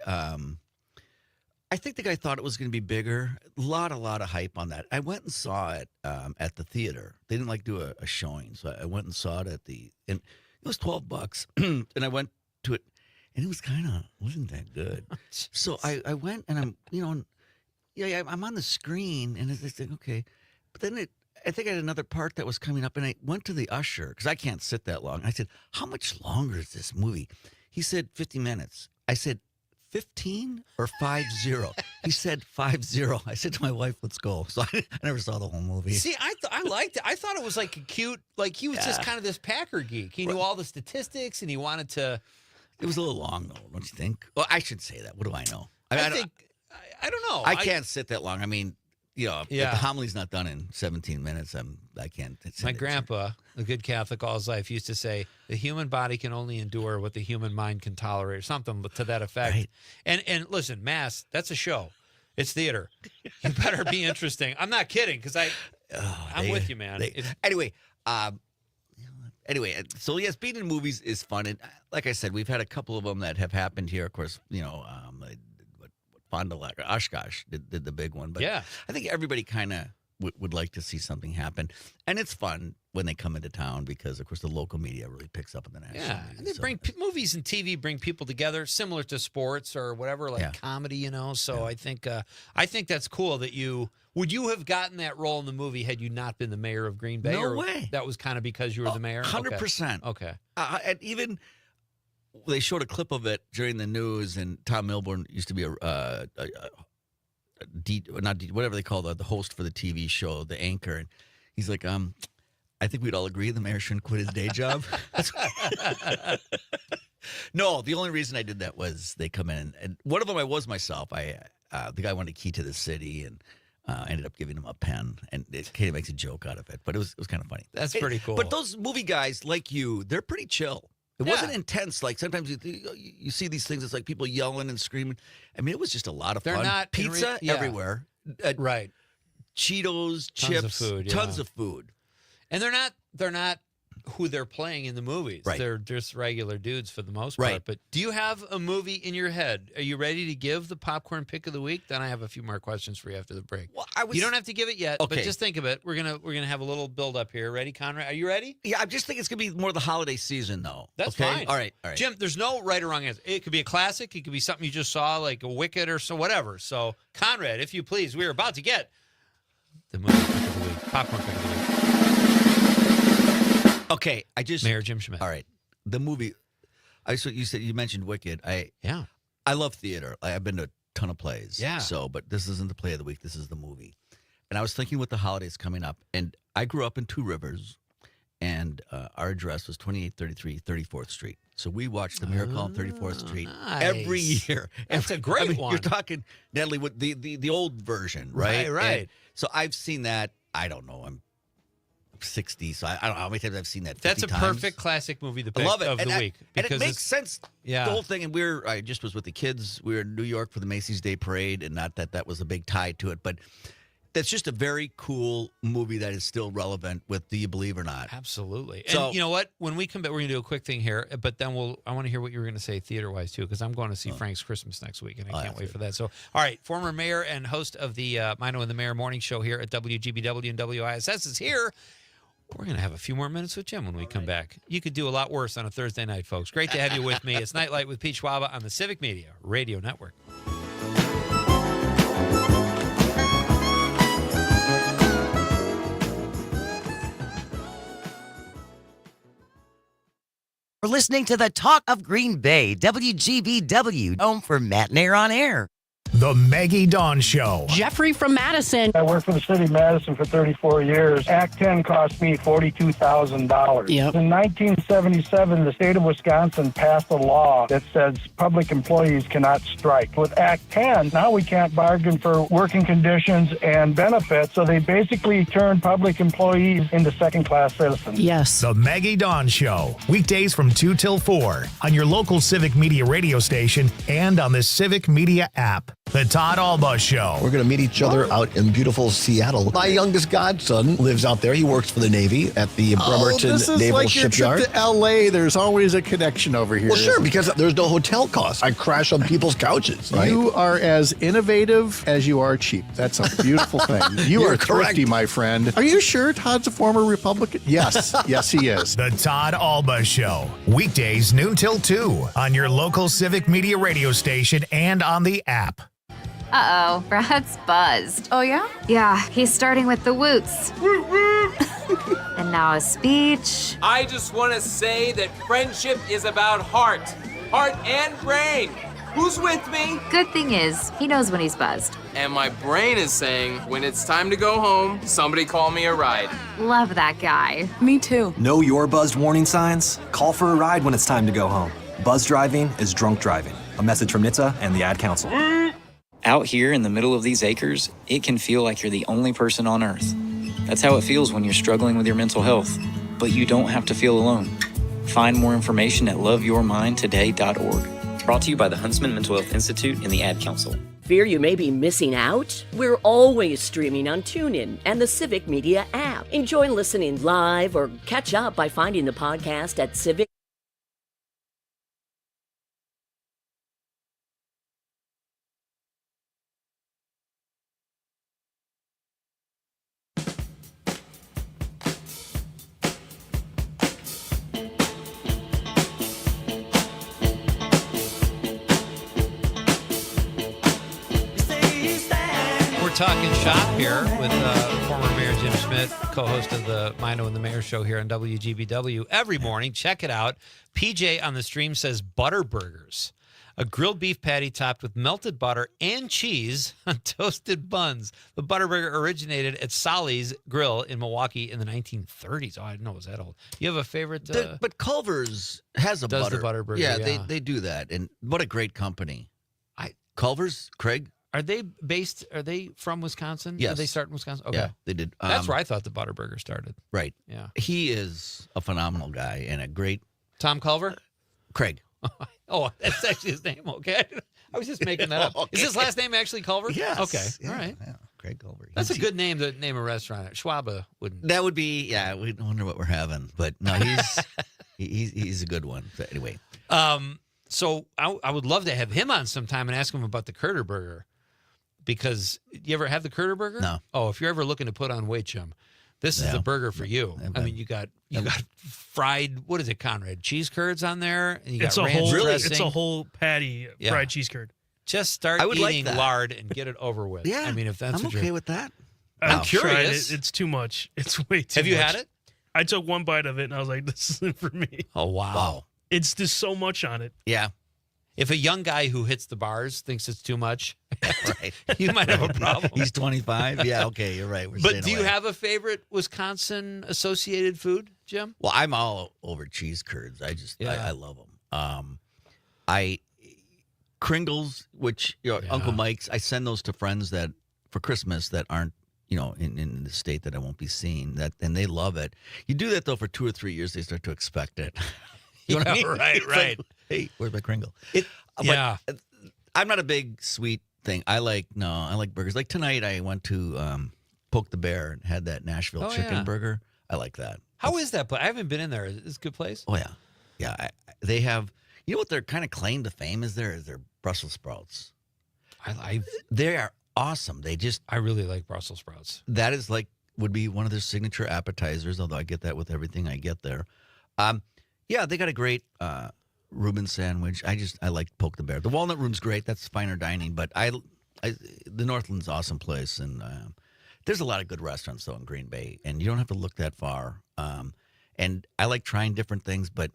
I think the guy thought it was going to be bigger. A lot of hype on that. I went and saw it at the theater. They didn't do a showing, so I went and saw it and it was $12, and I went to it, and it was wasn't that good. So I went and I'm I'm on the screen, and it's like, okay. But then I think I had another part that was coming up, and I went to the usher, because I can't sit that long. I said, how much longer is this movie? He said 50 minutes. I said, 15 or 50? He said 50. I said to my wife, let's go. So I never saw the whole movie. See, I liked it. I thought it was like a cute, like he was just kind of this Packer geek. He knew all the statistics, and he wanted to. It was a little long, though, don't you think? Well, I should say that. What do I know? I don't know. I can't sit that long. I mean, if the homily's not done in 17 minutes, I can't. My grandpa, a good Catholic all his life, used to say, the human body can only endure what the human mind can tolerate, or something to that effect. Right. And listen, Mass, that's a show. It's theater. You better be interesting. I'm not kidding, because I'm with you, man. Anyway, so yes, being in movies is fun. And like I said, we've had a couple of them that have happened here. Of course, Fond du Lac, Oshkosh did the big one. But I think everybody kind of would like to see something happen. And it's fun when they come into town because, of course, the local media really picks up in the national media. And they bring movies and TV bring people together, similar to sports or whatever, like comedy, So I think that's cool that would you have gotten that role in the movie had you not been the mayor of Green Bay? No way. That was kind of because you were the mayor? 100%. Okay. And even they showed a clip of it during the news, and Tom Milburn used to be whatever they call the host for the TV show, the anchor, and he's like, I think we'd all agree the mayor shouldn't quit his day job. No, the only reason I did that was they come in, and one of them I was myself. The guy wanted a key to the city, and ended up giving him a pen, and Katie makes a joke out of it, but it was kind of funny. That's pretty cool. But those movie guys like you, they're pretty chill. It wasn't intense. Like sometimes you see these things. It's like people yelling and screaming. I mean, it was just a lot of fun. They're not pizza everywhere. Right. Cheetos, Tons chips, of food, tons of food. And they're not who they're playing in the movies. Right. They're just regular dudes for the most part. Right. But do you have a movie in your head? Are you ready to give the popcorn pick of the week? Then I have a few more questions for you after the break. Well, you don't have to give it yet, but just think of it. We're gonna have a little build up here. Ready, Conrad? Are you ready? Yeah, I just think it's gonna be more the holiday season, though. That's okay? fine. All right. Jim, there's no right or wrong answer. It could be a classic. It could be something you just saw, like a Wicked or so whatever. So, Conrad, if you please, we are about to get the movie pick of the week, popcorn pick of the week. Okay, Mayor Jim Schmidt. All right, the movie. You mentioned Wicked. I love theater. I've been to a ton of plays. Yeah. So, but this isn't the play of the week. This is the movie. And I was thinking with the holidays coming up, and I grew up in Two Rivers, and our address was 2833 34th Street. So we watched The Miracle on 34th Street every year. That's a great one. You're talking, Natalie, with the old version, right? Right. And so I've seen that, I don't know, I'm 60, so I don't know how many times I've seen that. 50 That's a times. perfect classic movie I love it. of the week. And it because makes sense. Yeah. The whole thing. And I just was with the kids. We were in New York for the Macy's Day Parade, and not that was a big tie to it, but that's just a very cool movie that is still relevant with Do You Believe or Not? Absolutely. So, and you know what? When we come back, we're going to do a quick thing here, but then I want to hear what you were going to say theater-wise, too, because I'm going to see Frank's Christmas next week, and I can't wait for that. So, all right, former mayor and host of the Mino and the Mayor morning show here at WGBW and WISS is here. We're going to have a few more minutes with Jim when we come back. You could do a lot worse on a Thursday night, folks. Great to have you with me. It's Nite Lite with Pete Schwaba on the Civic Media Radio Network. We're listening to the Talk of Green Bay, WGBW, home for Matt Nair on Air. The Maggie Dawn Show. Jeffrey from Madison. I worked for the city of Madison for 34 years. Act 10 cost me $42,000. Yep. In 1977, the state of Wisconsin passed a law that says public employees cannot strike. With Act 10, now we can't bargain for working conditions and benefits, so they basically turned public employees into second-class citizens. Yes. The Maggie Dawn Show. Weekdays from 2 till 4 on your local Civic Media radio station and on the Civic Media app. The Todd Alba Show. We're going to meet each other out in beautiful Seattle. My youngest godson lives out there. He works for the Navy at the Bremerton Naval Shipyard. Trip to L.A. There's always a connection over here. Well, sure, because there's no hotel costs. I crash on people's couches, right? You are as innovative as you are cheap. That's a beautiful thing. You You're are thrifty, correct. my friend. Are you sure Todd's a former Republican? Yes. Yes, he is. The Todd Alba Show. Weekdays noon till 2 on your local Civic Media radio station and on the app. Uh-oh, Brad's buzzed. Oh, yeah? Yeah, he's starting with the woots. And now a speech. I just want to say that friendship is about heart and brain. Who's with me? Good thing is, he knows when he's buzzed. And my brain is saying, when it's time to go home, somebody call me a ride. Love that guy. Me too. Know your buzzed warning signs? Call for a ride when it's time to go home. Buzz driving is drunk driving. A message from NHTSA and the Ad Council. Out here in the middle of these acres, it can feel like you're the only person on Earth. That's how it feels when you're struggling with your mental health. But you don't have to feel alone. Find more information at loveyourmindtoday.org. Brought to you by the Huntsman Mental Health Institute and the Ad Council. Fear you may be missing out? We're always streaming on TuneIn and the Civic Media app. Enjoy listening live or catch up by finding the podcast at Civic. Talking shop here with former Mayor Jim Schmidt, co-host of the Mino and the Mayor show here on WGBW every morning. Check it out. PJ on the stream says butter burgers, a grilled beef patty topped with melted butter and cheese on toasted buns. The butter burger originated at Solly's Grill in Milwaukee in the 1930s. Oh, I didn't know it was that old. You have a favorite? But Culver's has a does butter. the butter burger. Yeah, they do that. And what a great company. Culver's, Craig? Are they from Wisconsin? Yes. Did they start in Wisconsin? Okay. Yeah, they did. That's where I thought the butter burger started. Right. Yeah. He is a phenomenal guy and a great... Tom Culver? Craig. Oh, that's actually his name. Okay. I was just making that up. Okay. Is his last name actually Culver? Yes. Okay. Yeah, all right. Yeah. Craig Culver. That's a good name to name a restaurant at. Schwaba wouldn't. That would be, yeah, we wonder what we're having. But no, he's a good one. So anyway. So I would love to have him on sometime and ask him about the Curter Burger. Because you ever have the Curter Burger? No. Oh, if you're ever looking to put on weight, Jim, this is the burger for you. I mean, you got fried. What is it, Conrad? Cheese curds on there. And you got ranch dressing. It's a whole patty fried cheese curd. Just start eating lard and get it over with. Yeah, I mean, if that's I'm what okay with that. I'm Tried curious. it. It's too much. It's way too much. Have you had it? I took one bite of it and I was like, this isn't for me. Oh wow. It's just so much on it. Yeah. If a young guy who hits the bars thinks it's too much, right, you might have a problem. He's 25. Yeah, okay, you're right. But do you have a favorite Wisconsin associated food, Jim? Well, I'm all over cheese curds. I love them. Kringles, which Uncle Mike's, I send those to friends that for Christmas that aren't in the state that I won't be seeing and they love it. You do that though for 2 or 3 years, they start to expect it. Right. Like, hey, where's my Kringle? I'm not a big sweet thing. I like burgers. Like tonight, I went to Poke the Bear and had that Nashville chicken burger. I like that. How is that place? I haven't been in there. Is it a good place? Oh yeah. They have. You know what their kind of claim to fame is? Their Brussels sprouts. They are awesome. I really like Brussels sprouts. That is would be one of their signature appetizers. Although I get that with everything I get there. They got a great Reuben sandwich. I like Poke the Bear. The Walnut Room's great. That's finer dining. But the Northland's an awesome place, and there's a lot of good restaurants though in Green Bay, and you don't have to look that far. And I like trying different things, but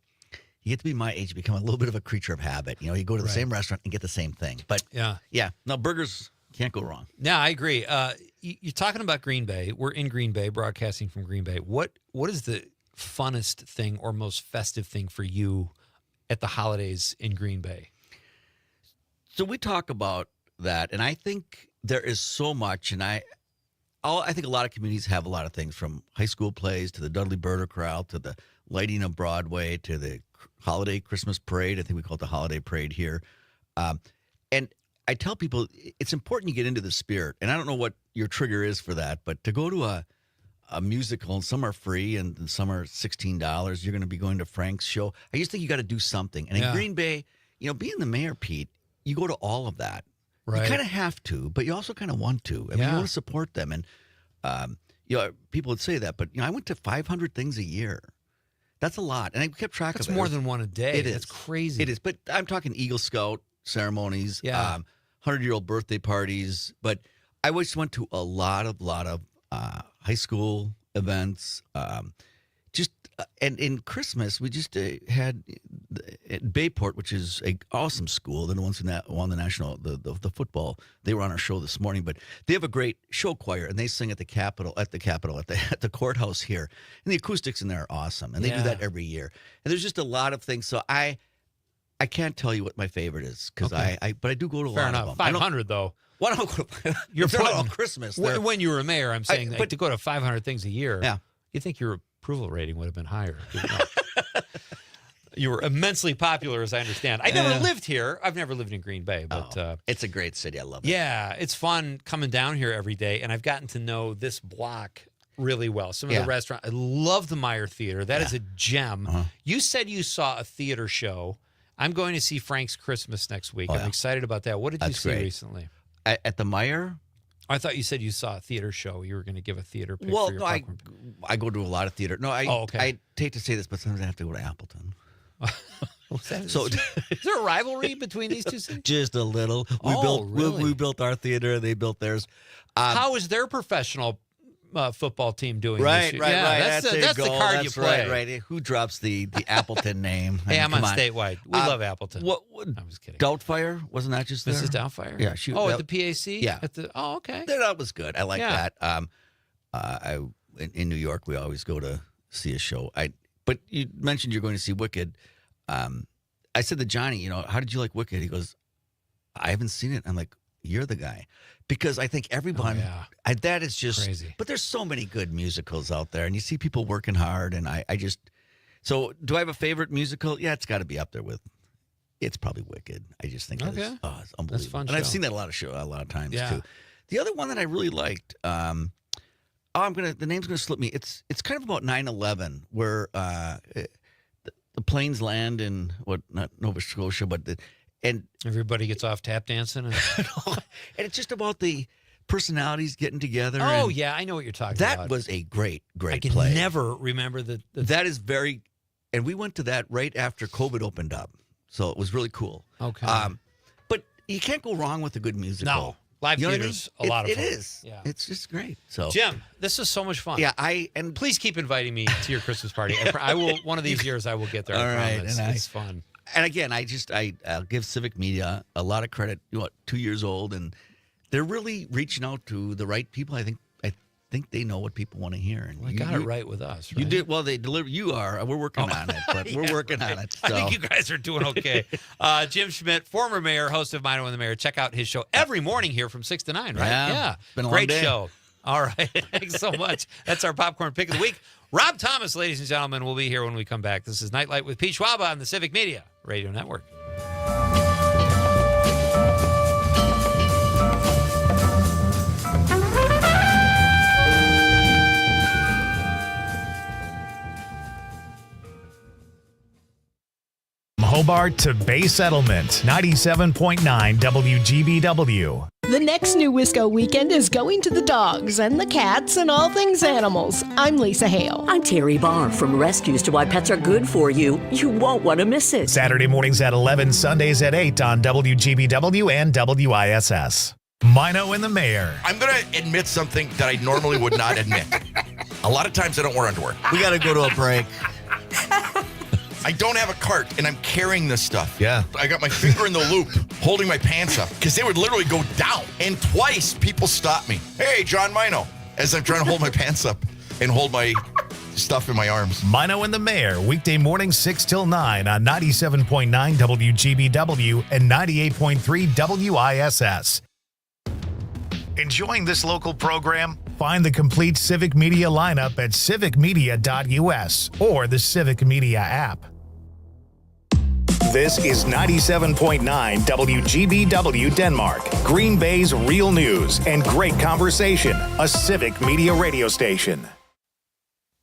you get to be my age, you become a little bit of a creature of habit. You go to the same restaurant and get the same thing. But no, burgers can't go wrong. Yeah, I agree. You're talking about Green Bay. We're in Green Bay, broadcasting from Green Bay. What is the funnest thing or most festive thing for you at the holidays in Green Bay? So we talk about that, and I think there is so much, and I think a lot of communities have a lot of things, from high school plays to the Dudley Birder Corral to the lighting of Broadway to the holiday Christmas parade. I think we call it the holiday parade here. And I tell people it's important you get into the spirit, and I don't know what your trigger is for that, but to go to a musical, and some are free and some are $16. You're going to be going to Frank's show. I just think you got to do something. And in Green Bay, being the mayor, Pete, you go to all of that. Right. You kind of have to, but you also kind of want to. I mean, you want to support them. And, people would say that, but, I went to 500 things a year. That's a lot. And I kept track of it. That's more than one a day. It is. That's crazy. It is. But I'm talking Eagle Scout ceremonies, 100-year-old birthday parties. But I just went to a lot of high school events. And in Christmas, we just had at Bayport, which is an awesome school. They're the ones who won the national, the football. They were on our show this morning, but they have a great show choir, and they sing at the courthouse here. And the acoustics in there are awesome, and they do that every year. And there's just a lot of things. So I can't tell you what my favorite is, because but I do go to a lot of them. 500 though. Well, you're putting on Christmas. When you were a mayor, I'm saying that to go to 500 things a year. Yeah. You think your approval rating would have been higher? You were immensely popular, as I understand. I never lived here. I've never lived in Green Bay, but it's a great city. I love it. Yeah, it's fun coming down here every day, and I've gotten to know this block really well. Some of the restaurants. I love the Meyer Theater. That is a gem. You said you saw a theater show. I'm going to see Frank's Christmas next week. I'm excited about that. What did you see recently? At the Meyer? I thought you said you saw a theater show. You were going to give a theater pick well, for your popcorn. I go to a lot of theater. No, I hate to say this, but sometimes I have to go to Appleton. So, is there a rivalry between these two cities? Just a little. We built our theater. They built theirs. How is their professional football team doing? Right. That's the card you play. Right. Who drops the Appleton name? Hey, I'm on Statewide. We love Appleton. What? I was kidding. Doubtfire, wasn't that just there? Mrs. Doubtfire? Yeah. At the PAC? Yeah. Okay. That was good. I like that. In New York, we always go to see a show. But you mentioned you're going to see Wicked. I said to Johnny, how did you like Wicked? He goes, I haven't seen it. I'm like, you're the guy. Because I think everyone, that is just crazy. But there's so many good musicals out there, and you see people working hard, and so do I have a favorite musical? Yeah, it's got to be up there with, it's probably Wicked. I just think it's unbelievable. That's fun. And show. I've seen that a lot of times too. The other one that I really liked, the name's gonna slip me. It's kind of about 9/11, where the planes land in not Nova Scotia, but and everybody gets off tap dancing, and it's just about the personalities getting together. Oh yeah, I know what you're talking about. That was a great play. I can never remember the. That is very, and we went to that right after COVID opened up, so it was really cool. Okay, but you can't go wrong with a good musical. No, live theater's a lot of fun. It is. Yeah, it's just great. So Jim, this is so much fun. Yeah, and please keep inviting me to your Christmas party. I will. One of these years, I will get there. All I right, promise. and it's fun. And again, I'll give Civic Media a lot of credit. 2 years old, and they're really reaching out to the right people. I think think they know what people want to hear. And Well, they got it right with us, right? You did well. They deliver. You are. We're working on it, but we're working on it. I So. think you guys are doing okay. Jim Schmidt, former mayor, host of Mino and the Mayor. Check out his show every morning here from 6 to 9, right? Yeah. Been a long Great day. show. All right. Thanks so much. That's our popcorn pick of the week. Rob Thomas, ladies and gentlemen, will be here when we come back. This is Nite Lite with Pete Schwaba on the Civic Media Radio Network. Hobart to Bay Settlement, 97.9 WGBW. The next New Wisco weekend is going to the dogs and the cats and all things animals. I'm Lisa Hale. I'm Terry Barr. From rescues to why pets are good for you, you won't want to miss it. Saturday mornings at 11, Sundays at 8 on WGBW and WISS. Mino and the Mayor. I'm going to admit something that I normally would not admit. A lot of times I don't wear underwear. We got to go to a break. I don't have a cart, and I'm carrying this stuff. Yeah. I got my finger in the loop, holding my pants up, because they would literally go down. And twice, people stopped me. Hey, John Mino, as I'm trying to hold my pants up and hold my stuff in my arms. Mino and the Mayor, weekday mornings 6 till 9 on 97.9 WGBW and 98.3 WISS. Enjoying this local program? Find the complete Civic Media lineup at civicmedia.us or the Civic Media app. This is 97.9 WGBW Denmark, Green Bay's real news and great conversation, a Civic Media radio station.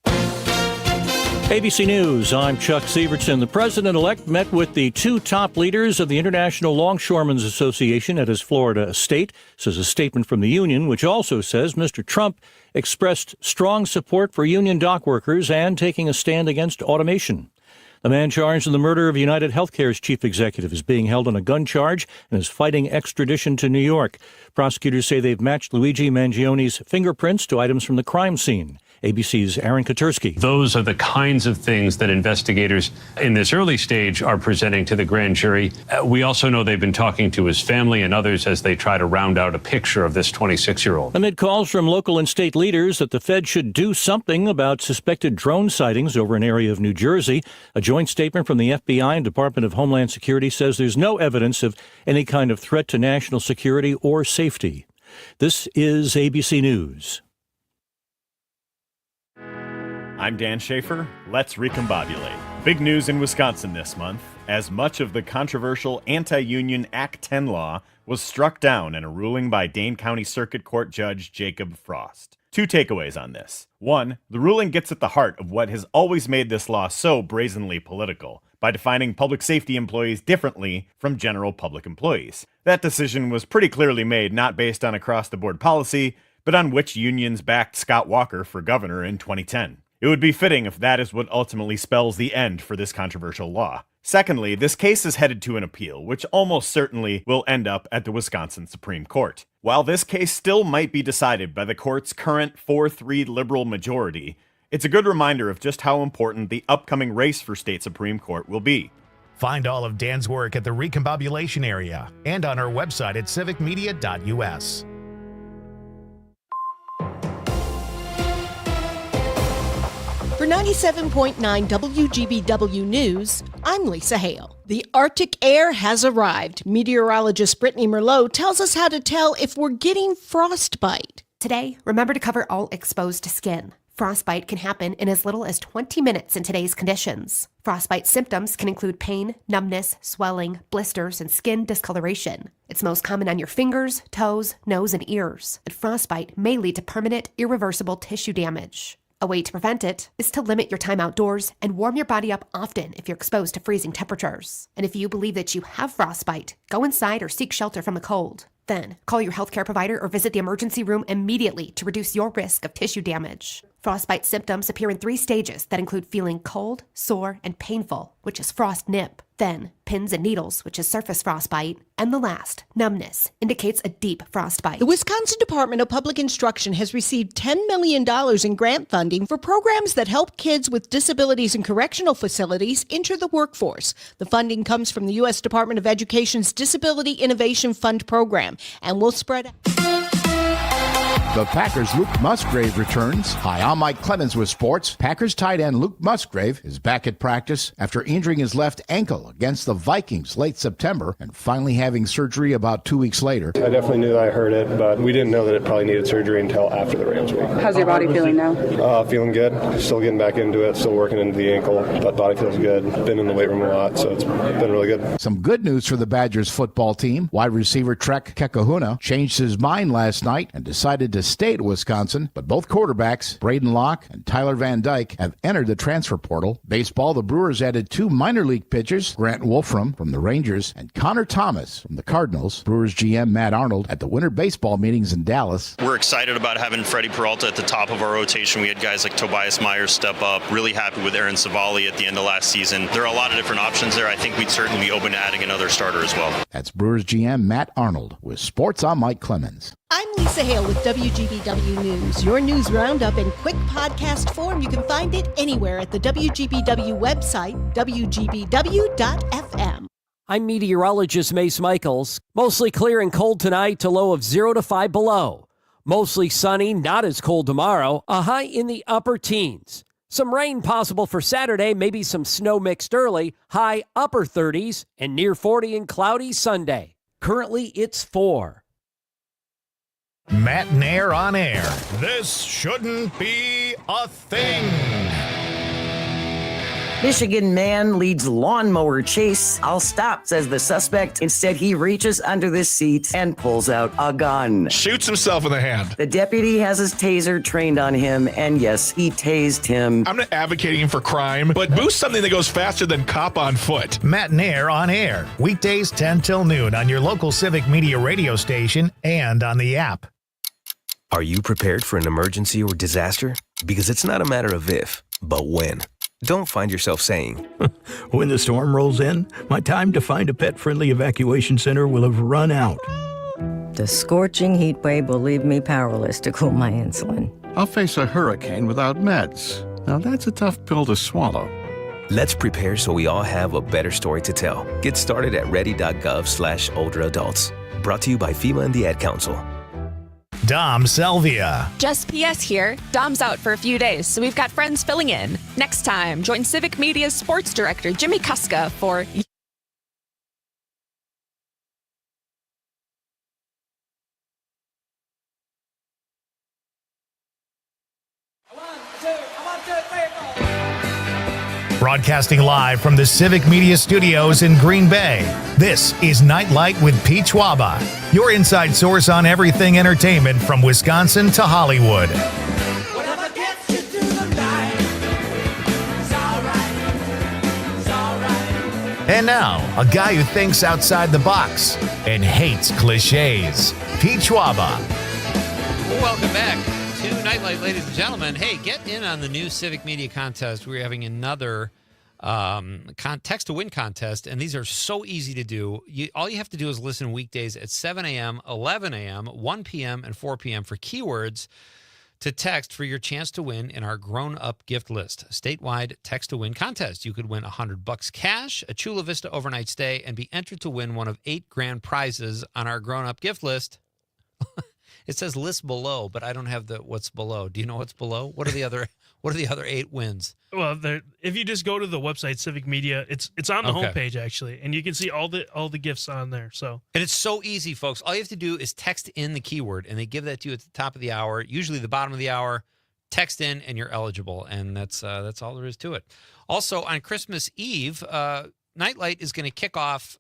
ABC News, I'm Chuck Sievertson. The president-elect met with the two top leaders of the International Longshoremen's Association at his Florida estate, says a statement from the union, which also says Mr. Trump expressed strong support for union dock workers and taking a stand against automation. The man charged in the murder of United Healthcare's chief executive is being held on a gun charge and is fighting extradition to New York. Prosecutors say they've matched Luigi Mangioni's fingerprints to items from the crime scene. ABC's Aaron Katursky. Those are the kinds of things that investigators in this early stage are presenting to the grand jury. We also know they've been talking to his family and others as they try to round out a picture of this 26-year-old. Amid calls from local and state leaders that the Fed should do something about suspected drone sightings over an area of New Jersey, a joint statement from the FBI and Department of Homeland Security says there's no evidence of any kind of threat to national security or safety. This is ABC News. I'm Dan Schaefer. Let's recombobulate. Big news in Wisconsin this month, as much of the controversial anti-union Act 10 law was struck down in a ruling by Dane County Circuit Court Judge Jacob Frost. Two takeaways on this. One, the ruling gets at the heart of what has always made this law so brazenly political, by defining public safety employees differently from general public employees. That decision was pretty clearly made not based on across-the-board policy, but on which unions backed Scott Walker for governor in 2010. It would be fitting if that is what ultimately spells the end for this controversial law. Secondly, this case is headed to an appeal, which almost certainly will end up at the Wisconsin Supreme Court. While this case still might be decided by the court's current 4-3 liberal majority, it's a good reminder of just how important the upcoming race for state Supreme Court will be. Find all of Dan's work at the Recombobulation area and on our website at civicmedia.us. For 97.9 WGBW News, I'm Lisa Hale. The Arctic air has arrived. Meteorologist Brittany Merlot tells us how to tell if we're getting frostbite. Today, remember to cover all exposed skin. Frostbite can happen in as little as 20 minutes in today's conditions. Frostbite symptoms can include pain, numbness, swelling, blisters, and skin discoloration. It's most common on your fingers, toes, nose, and ears. But frostbite may lead to permanent, irreversible tissue damage. A way to prevent it is to limit your time outdoors and warm your body up often if you're exposed to freezing temperatures. And if you believe that you have frostbite, go inside or seek shelter from the cold. Then, call your healthcare provider or visit the emergency room immediately to reduce your risk of tissue damage. Frostbite symptoms appear in 3 stages that include feeling cold, sore, and painful, which is frost nip. Then, pins and needles, which is surface frostbite. And the last, numbness, indicates a deep frostbite. The Wisconsin Department of Public Instruction has received $10 million in grant funding for programs that help kids with disabilities in correctional facilities enter the workforce. The funding comes from the U.S. Department of Education's Disability Innovation Fund program and will spread out. The Packers' Luke Musgrave returns. Hi, I'm Mike Clemens with sports. Packers tight end Luke Musgrave is back at practice after injuring his left ankle against the Vikings late September and finally having surgery about 2 weeks later. I definitely knew that I hurt it, but we didn't know that it probably needed surgery until after the Rams week. How's your body feeling now? Feeling good. Still getting back into it. Still working into the ankle, but body feels good. Been in the weight room a lot, so it's been really good. Some good news for the Badgers football team. Wide receiver Trek Kekahuna changed his mind last night and decided to stay at Wisconsin, but both quarterbacks, Braden Locke and Tyler Van Dyke, have entered the transfer portal. Baseball, the Brewers added 2 minor league pitchers, Grant Wolfram from the Rangers and Connor Thomas from the Cardinals. Brewers GM Matt Arnold at the winter baseball meetings in Dallas. We're excited about having Freddie Peralta at the top of our rotation. We had guys like Tobias Myers step up. Really happy with Aaron Savali at the end of last season. There are a lot of different options there. I think we'd certainly be open to adding another starter as well. That's Brewers GM Matt Arnold. With sports, I'm Mike Clemens. I'm Lisa Hale with WGBW News. Your news roundup in quick podcast form. You can find it anywhere at the WGBW website, WGBW.fm. I'm meteorologist Mace Michaels. Mostly clear and cold tonight, to low of 0 to 5 below. Mostly sunny, not as cold tomorrow, a high in the upper teens. Some rain possible for Saturday, maybe some snow mixed early, high upper 30s, and near 40 and cloudy Sunday. Currently, it's 4. Matt Nair on air. This shouldn't be a thing. Michigan man leads lawnmower chase. I'll stop, says the suspect. Instead, he reaches under the seat and pulls out a gun. Shoots himself in the hand. The deputy has his taser trained on him, and yes, he tased him. I'm not advocating for crime, but boost something that goes faster than cop on foot. Matt Nair on air. Weekdays 10 till noon on your local Civic Media radio station and on the app. Are you prepared for an emergency or disaster? Because it's not a matter of if, but when. Don't find yourself saying, when the storm rolls in, my time to find a pet-friendly evacuation center will have run out. The scorching heat wave will leave me powerless to cool my insulin. I'll face a hurricane without meds. Now that's a tough pill to swallow. Let's prepare so we all have a better story to tell. Get started at ready.gov/older adults. Brought to you by FEMA and the Ad Council. Dom Selvia. Just PS here. Dom's out for a few days, so we've got friends filling in. Next time, join Civic Media's sports director, Jimmy Kuska, for... Broadcasting live from the Civic Media Studios in Green Bay, this is Nite Lite with Pete Schwaba, your inside source on everything entertainment from Wisconsin to Hollywood. And now, a guy who thinks outside the box and hates cliches, Pete Schwaba. Welcome back to Nite Lite, ladies and gentlemen. Hey, get in on the new Civic Media contest. We're having another text to win contest, and these are so easy to do. All you have to do is listen weekdays at 7 a.m., 11 a.m., 1 p.m., and 4 p.m. for keywords to text for your chance to win in our grown-up gift list. Statewide text-to-win contest. You could win $100 cash, a Chula Vista overnight stay, and be entered to win one of 8 grand prizes on our grown-up gift list. It says list below, but I don't have the what's below. Do you know what's below? What are the other 8 wins? Well, if you just go to the website Civic Media, it's on the homepage actually, and you can see all the gifts on there. So and it's so easy, folks. All you have to do is text in the keyword, and they give that to you at the top of the hour, usually the bottom of the hour. Text in, and you're eligible, and that's all there is to it. Also, on Christmas Eve, Nite Lite is going to kick off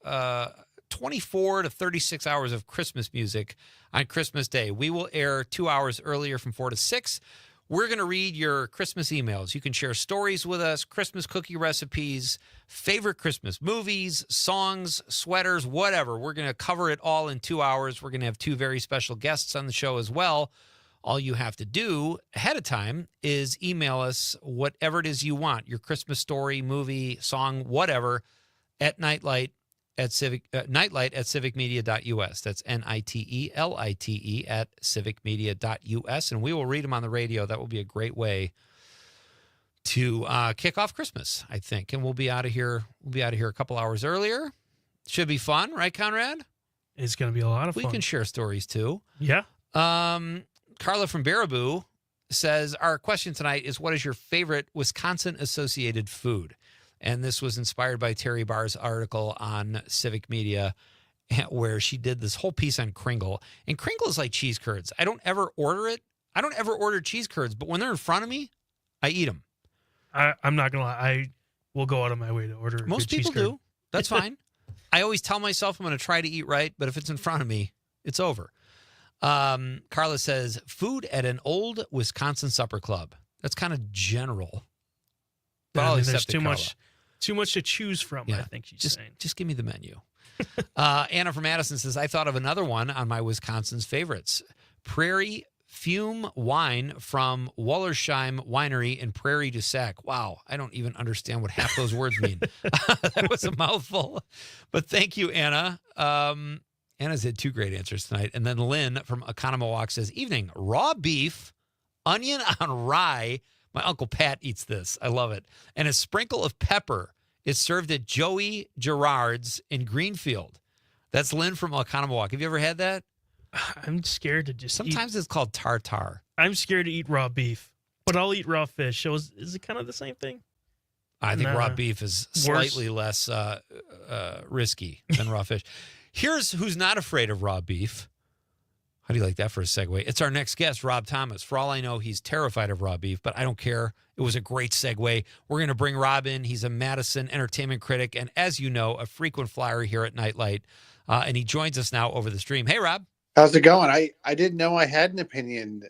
24 to 36 hours of Christmas music on Christmas Day. We will air 2 hours earlier from 4 to 6. We're going to read your Christmas emails. You can share stories with us, Christmas cookie recipes, favorite Christmas movies, songs, sweaters, whatever. We're going to cover it all in 2 hours. We're going to have 2 very special guests on the show as well. All you have to do ahead of time is email us whatever it is you want, your Christmas story, movie, song, whatever, at nitelite at civicmedia.us. That's NITELITE at civicmedia.us, and we will read them on the radio. That will be a great way to kick off Christmas, I think. And we'll be out of here. We'll be out of here a couple hours earlier. Should be fun, right, Conrad? It's going to be a lot of fun. We can share stories too. Yeah. Carla from Baraboo says, our question tonight is, what is your favorite Wisconsin-associated food? And this was inspired by Terry Barr's article on Civic Media, where she did this whole piece on Kringle. And Kringle is like cheese curds. I don't ever order it. I don't ever order cheese curds, but when they're in front of me, I eat them. I'm not going to lie. I will go out of my way to order Most people do. That's fine. I always tell myself I'm going to try to eat right, but if it's in front of me, it's over. Carla says, food at an old Wisconsin supper club. That's kind of general. But Yeah, I'll there's accept it, too Carla. much to choose from, I think she's saying. Just give me the menu. Anna from Madison says, I thought of another one on my Wisconsin's favorites. Prairie Fume wine from Wallersheim Winery in Prairie du Sac. Wow, I don't even understand what half those words mean. That was a mouthful. But thank you, Anna. Anna's had 2 great answers tonight. And then Lynn from Economowalk says, evening, raw beef, onion on rye. My Uncle Pat eats this. I love it. And a sprinkle of pepper. It's served at Joey Gerard's in Greenfield. That's Lynn from Economowalk. Have you ever had that? I'm scared to just Sometimes it's called tartar. I'm scared to eat raw beef, but I'll eat raw fish. So is it kind of the same thing? I think raw beef is slightly less risky than raw fish. Here's who's not afraid of raw beef. How do you like that for a segue? It's our next guest, Rob Thomas. For all I know, he's terrified of raw beef, but I don't care. It was a great segue. We're going to bring Rob in. He's a Madison entertainment critic, and as you know, a frequent flyer here at Nite Lite. And he joins us now over the stream. Hey, Rob. How's it going? I didn't know I had an opinion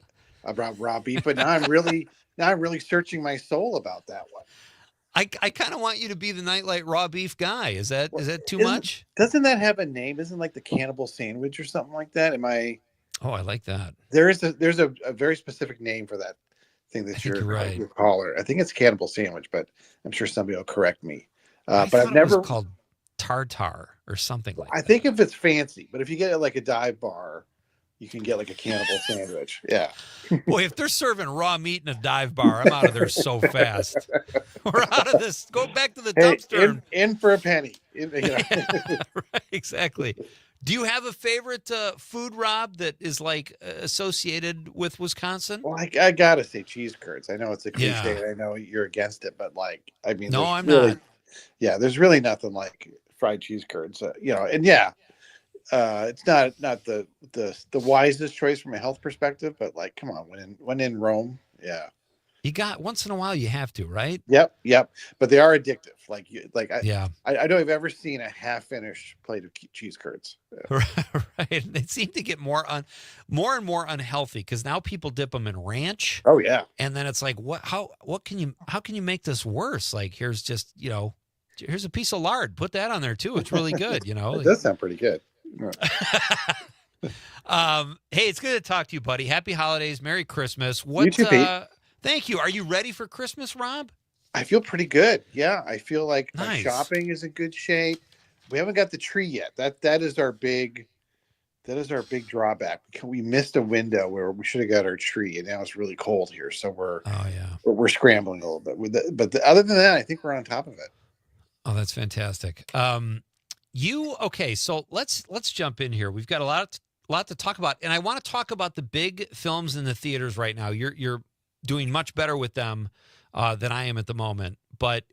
about raw beef, but now I'm really searching my soul about that one. I kind of want you to be the Nite Lite raw beef guy. Is that too much? Doesn't that have a name? Isn't it like the cannibal sandwich or something like that? Am I? Oh, I like that. There's a very specific name for that thing that you're right. Your caller. I think it's cannibal sandwich, but I'm sure somebody will correct me. But I've never called tartar or something like that. I think if it's fancy, but if you get it like a dive bar, you can get like a cannibal sandwich. Yeah. Boy, if they're serving raw meat in a dive bar, I'm out of there so fast. We're out of this. Go back to the dumpster. In for a penny. Right, exactly. Do you have a favorite food, Rob, that is like associated with Wisconsin? Well, I gotta say cheese curds. I know it's a cliche. Yeah. I know you're against it, but like, I mean, no, I'm really, not. Yeah, there's really nothing like fried cheese curds. And yeah, it's not the wisest choice from a health perspective, but like, come on, when in Rome, yeah. You got once in a while you have to, right? Yep. But they are addictive. I don't have ever seen a half-finished plate of cheese curds. Yeah. Right. They seem to get more and more unhealthy because now people dip them in ranch. Oh yeah. And then it's like, how can you make this worse? Like here's just, here's a piece of lard. Put that on there too. It's really good, It does sound pretty good. Hey, it's good to talk to you, buddy. Happy holidays. Merry Christmas. You too, Pete. Thank you. Are you ready for Christmas, Rob? I feel pretty good. Yeah, I feel like my shopping is in good shape. We haven't got the tree yet. That is our big drawback. We missed a window where we should have got our tree, and now it's really cold here, so we're scrambling a little bit. But other than that, I think we're on top of it. Oh, that's fantastic. Okay, so let's jump in here. We've got a lot to talk about, and I want to talk about the big films in the theaters right now. You're doing much better with them than I am at the moment. But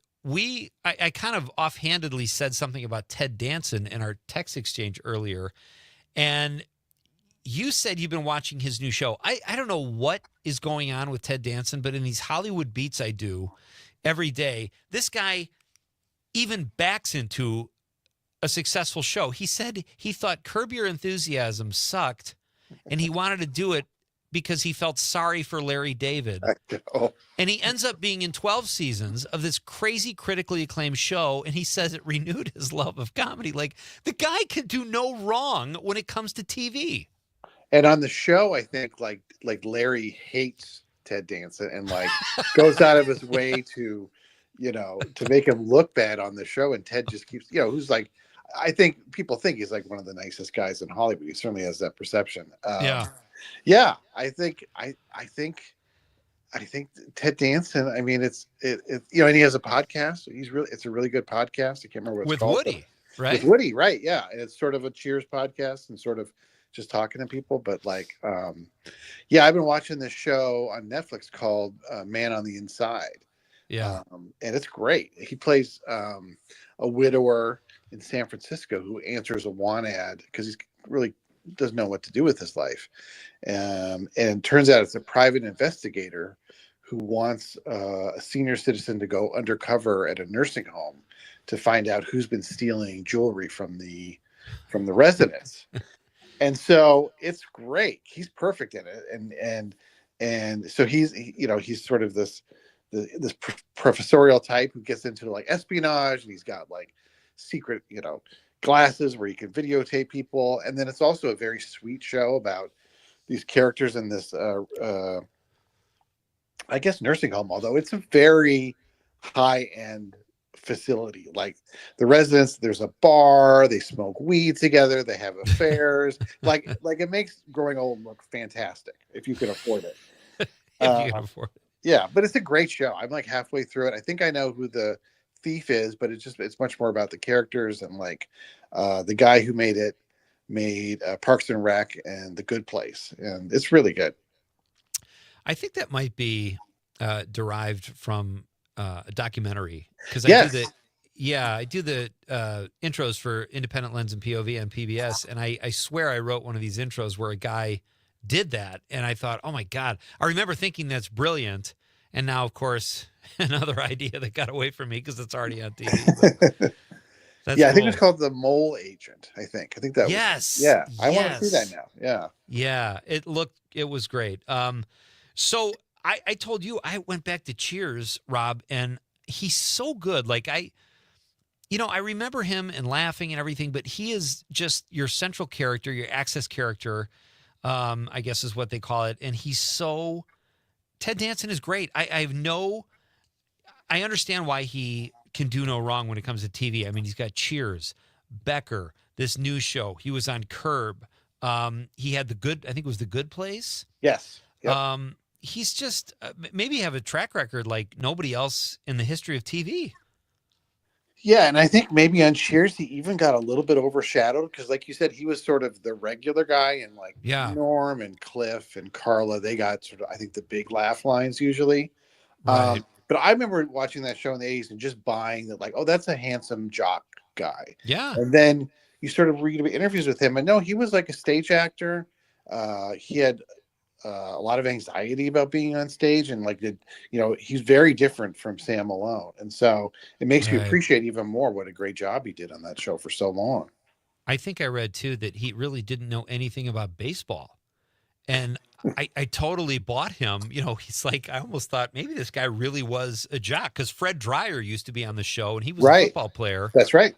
I kind of offhandedly said something about Ted Danson in our text exchange earlier. And you said you've been watching his new show. I don't know what is going on with Ted Danson, but in these Hollywood beats I do every day, this guy even backs into a successful show. He said he thought Curb Your Enthusiasm sucked, and he wanted to do it because he felt sorry for Larry David. And he ends up being in 12 seasons of this crazy critically acclaimed show, and he says it renewed his love of comedy. Like, the guy can do no wrong when it comes to TV. And on the show, I think like Larry hates Ted Danson and like goes out of his way to make him look bad on the show. And Ted just keeps, who's like, I think people think he's like one of the nicest guys in Hollywood. He certainly has that perception. Yeah, I think Ted Danson. I mean, and he has a podcast. It's a really good podcast. I can't remember what it's called. With Woody, right? With Woody, right? Yeah, and it's sort of a Cheers podcast and sort of just talking to people. But like, yeah, I've been watching this show on Netflix called Man on the Inside. Yeah. And it's great. He plays a widower in San Francisco who answers a want ad because he's really doesn't know what to do with his life. And it turns out it's a private investigator who wants a senior citizen to go undercover at a nursing home to find out who's been stealing jewelry from the residents. And so it's great. He's perfect in it. And so he's sort of this professorial type who gets into like espionage, and he's got like secret, glasses where you can videotape people. And then it's also a very sweet show about these characters in this, I guess, nursing home, although it's a very high end facility. Like the residents, there's a bar, they smoke weed together, they have affairs. like it makes growing old look fantastic if you can afford it. If you can afford it. Yeah, but it's a great show. I'm like halfway through it. I think I know who the thief is, but it's much more about the characters and like the guy who made Parks and Rec and The Good Place, and it's really good. I think that might be derived from a documentary because Yes. I do the intros for Independent Lens and POV on PBS, and I swear I wrote one of these intros where a guy did that, and I thought, oh my God, I remember thinking that's brilliant, and now of course another idea that got away from me because it's already on TV. That's I think cool. it's called The Mole Agent. I think that yes, was, yeah. I want yes. to see that now. Yeah, it was great. So I told you I went back to Cheers, Rob, and he's so good. Like I remember him and laughing and everything, but he is just your central character, your access character, I guess is what they call it. And Ted Danson is great. I understand why he can do no wrong when it comes to TV. I mean, he's got Cheers, Becker, this new show. He was on Curb. He had I think it was The Good Place. Yes. Yep. He's just maybe have a track record like nobody else in the history of TV. Yeah, and I think maybe on Cheers he even got a little bit overshadowed because, like you said, he was sort of the regular guy, and like Norm and Cliff and Carla, they got sort of, I think, the big laugh lines usually. Right. But I remember watching that show in the 80s and just buying that, like, oh, that's a handsome jock guy. Yeah. And then you sort of read interviews with him, and no, he was like a stage actor. He had a lot of anxiety about being on stage, and like he's very different from Sam Malone, and so it makes you appreciate even more what a great job he did on that show for so long. I think I read too that he really didn't know anything about baseball, and I totally bought him. He's like, I almost thought maybe this guy really was a jock because Fred Dreyer used to be on the show and he was a football player. That's right.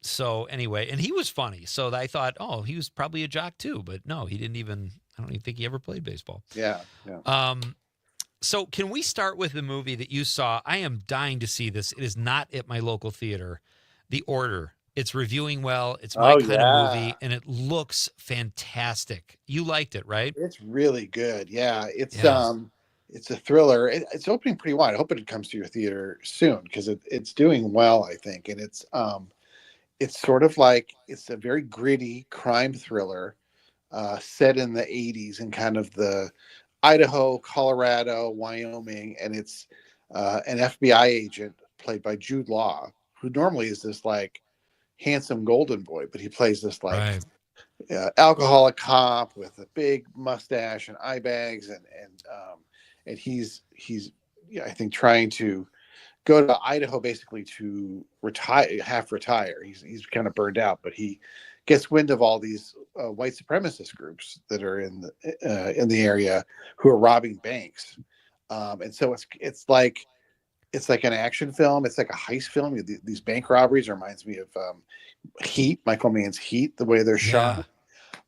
So anyway, and he was funny, so I thought, oh, he was probably a jock too, but no, he didn't even. I don't even think he ever played baseball. Yeah. So can we start with the movie that you saw? I am dying to see this. It is not at my local theater. The Order. It's reviewing well. It's my kind of movie, and it looks fantastic. You liked it, right? It's really good. Yeah. It's a thriller. It's opening pretty wide. I hope it comes to your theater soon because it's doing well, I think. And it's sort of like it's a very gritty crime thriller. Set in the 80s in kind of the Idaho, Colorado, Wyoming, and it's an FBI agent played by Jude Law, who normally is this like handsome golden boy, but he plays this like alcoholic cop with a big mustache and eye bags, and he's I think trying to go to Idaho basically to half retire. He's kind of burned out, but he gets wind of all these white supremacist groups that are in the area who are robbing banks, and so it's like an action film. It's like a heist film. These bank robberies reminds me of Heat, Michael Mann's Heat, the way they're shot,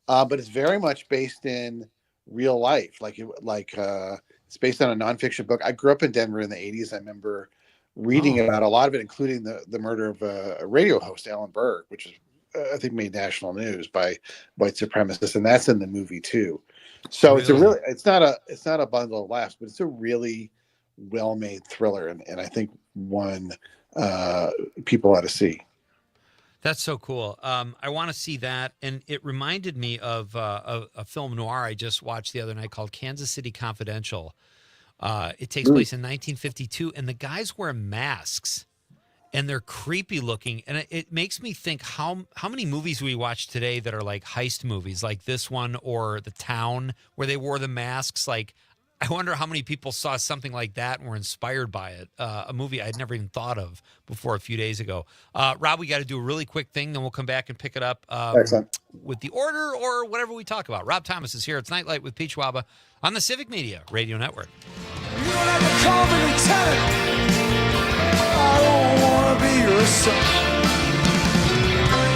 but it's very much based in real life. It's based on a nonfiction book. I grew up in Denver in the 80s. I remember reading about a lot of it, including the murder of a radio host, Alan Berg, which is I think made national news by white supremacists, and that's in the movie too. So it's not a bundle of laughs, but it's a really well-made thriller, and I think one people ought to see. That's so cool. I want to see that. And it reminded me of a film noir I just watched the other night called Kansas City Confidential. It takes place in 1952, and the guys wear masks, and they're creepy looking. And it makes me think how many movies we watch today that are like heist movies, like this one or The Town, where they wore the masks. Like, I wonder how many people saw something like that and were inspired by it. A movie I'd never even thought of before a few days ago. Rob, we got to do a really quick thing, then we'll come back and pick it up with the order or whatever we talk about. Rob Thomas is here. It's Nite Lite with Pete Schwaba on the Civic Media Radio Network. You don't have to call me lieutenant. I don't want to be your son.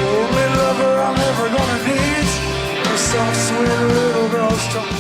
Only lover I'm ever gonna need. A soft, sweet little girl's tongue.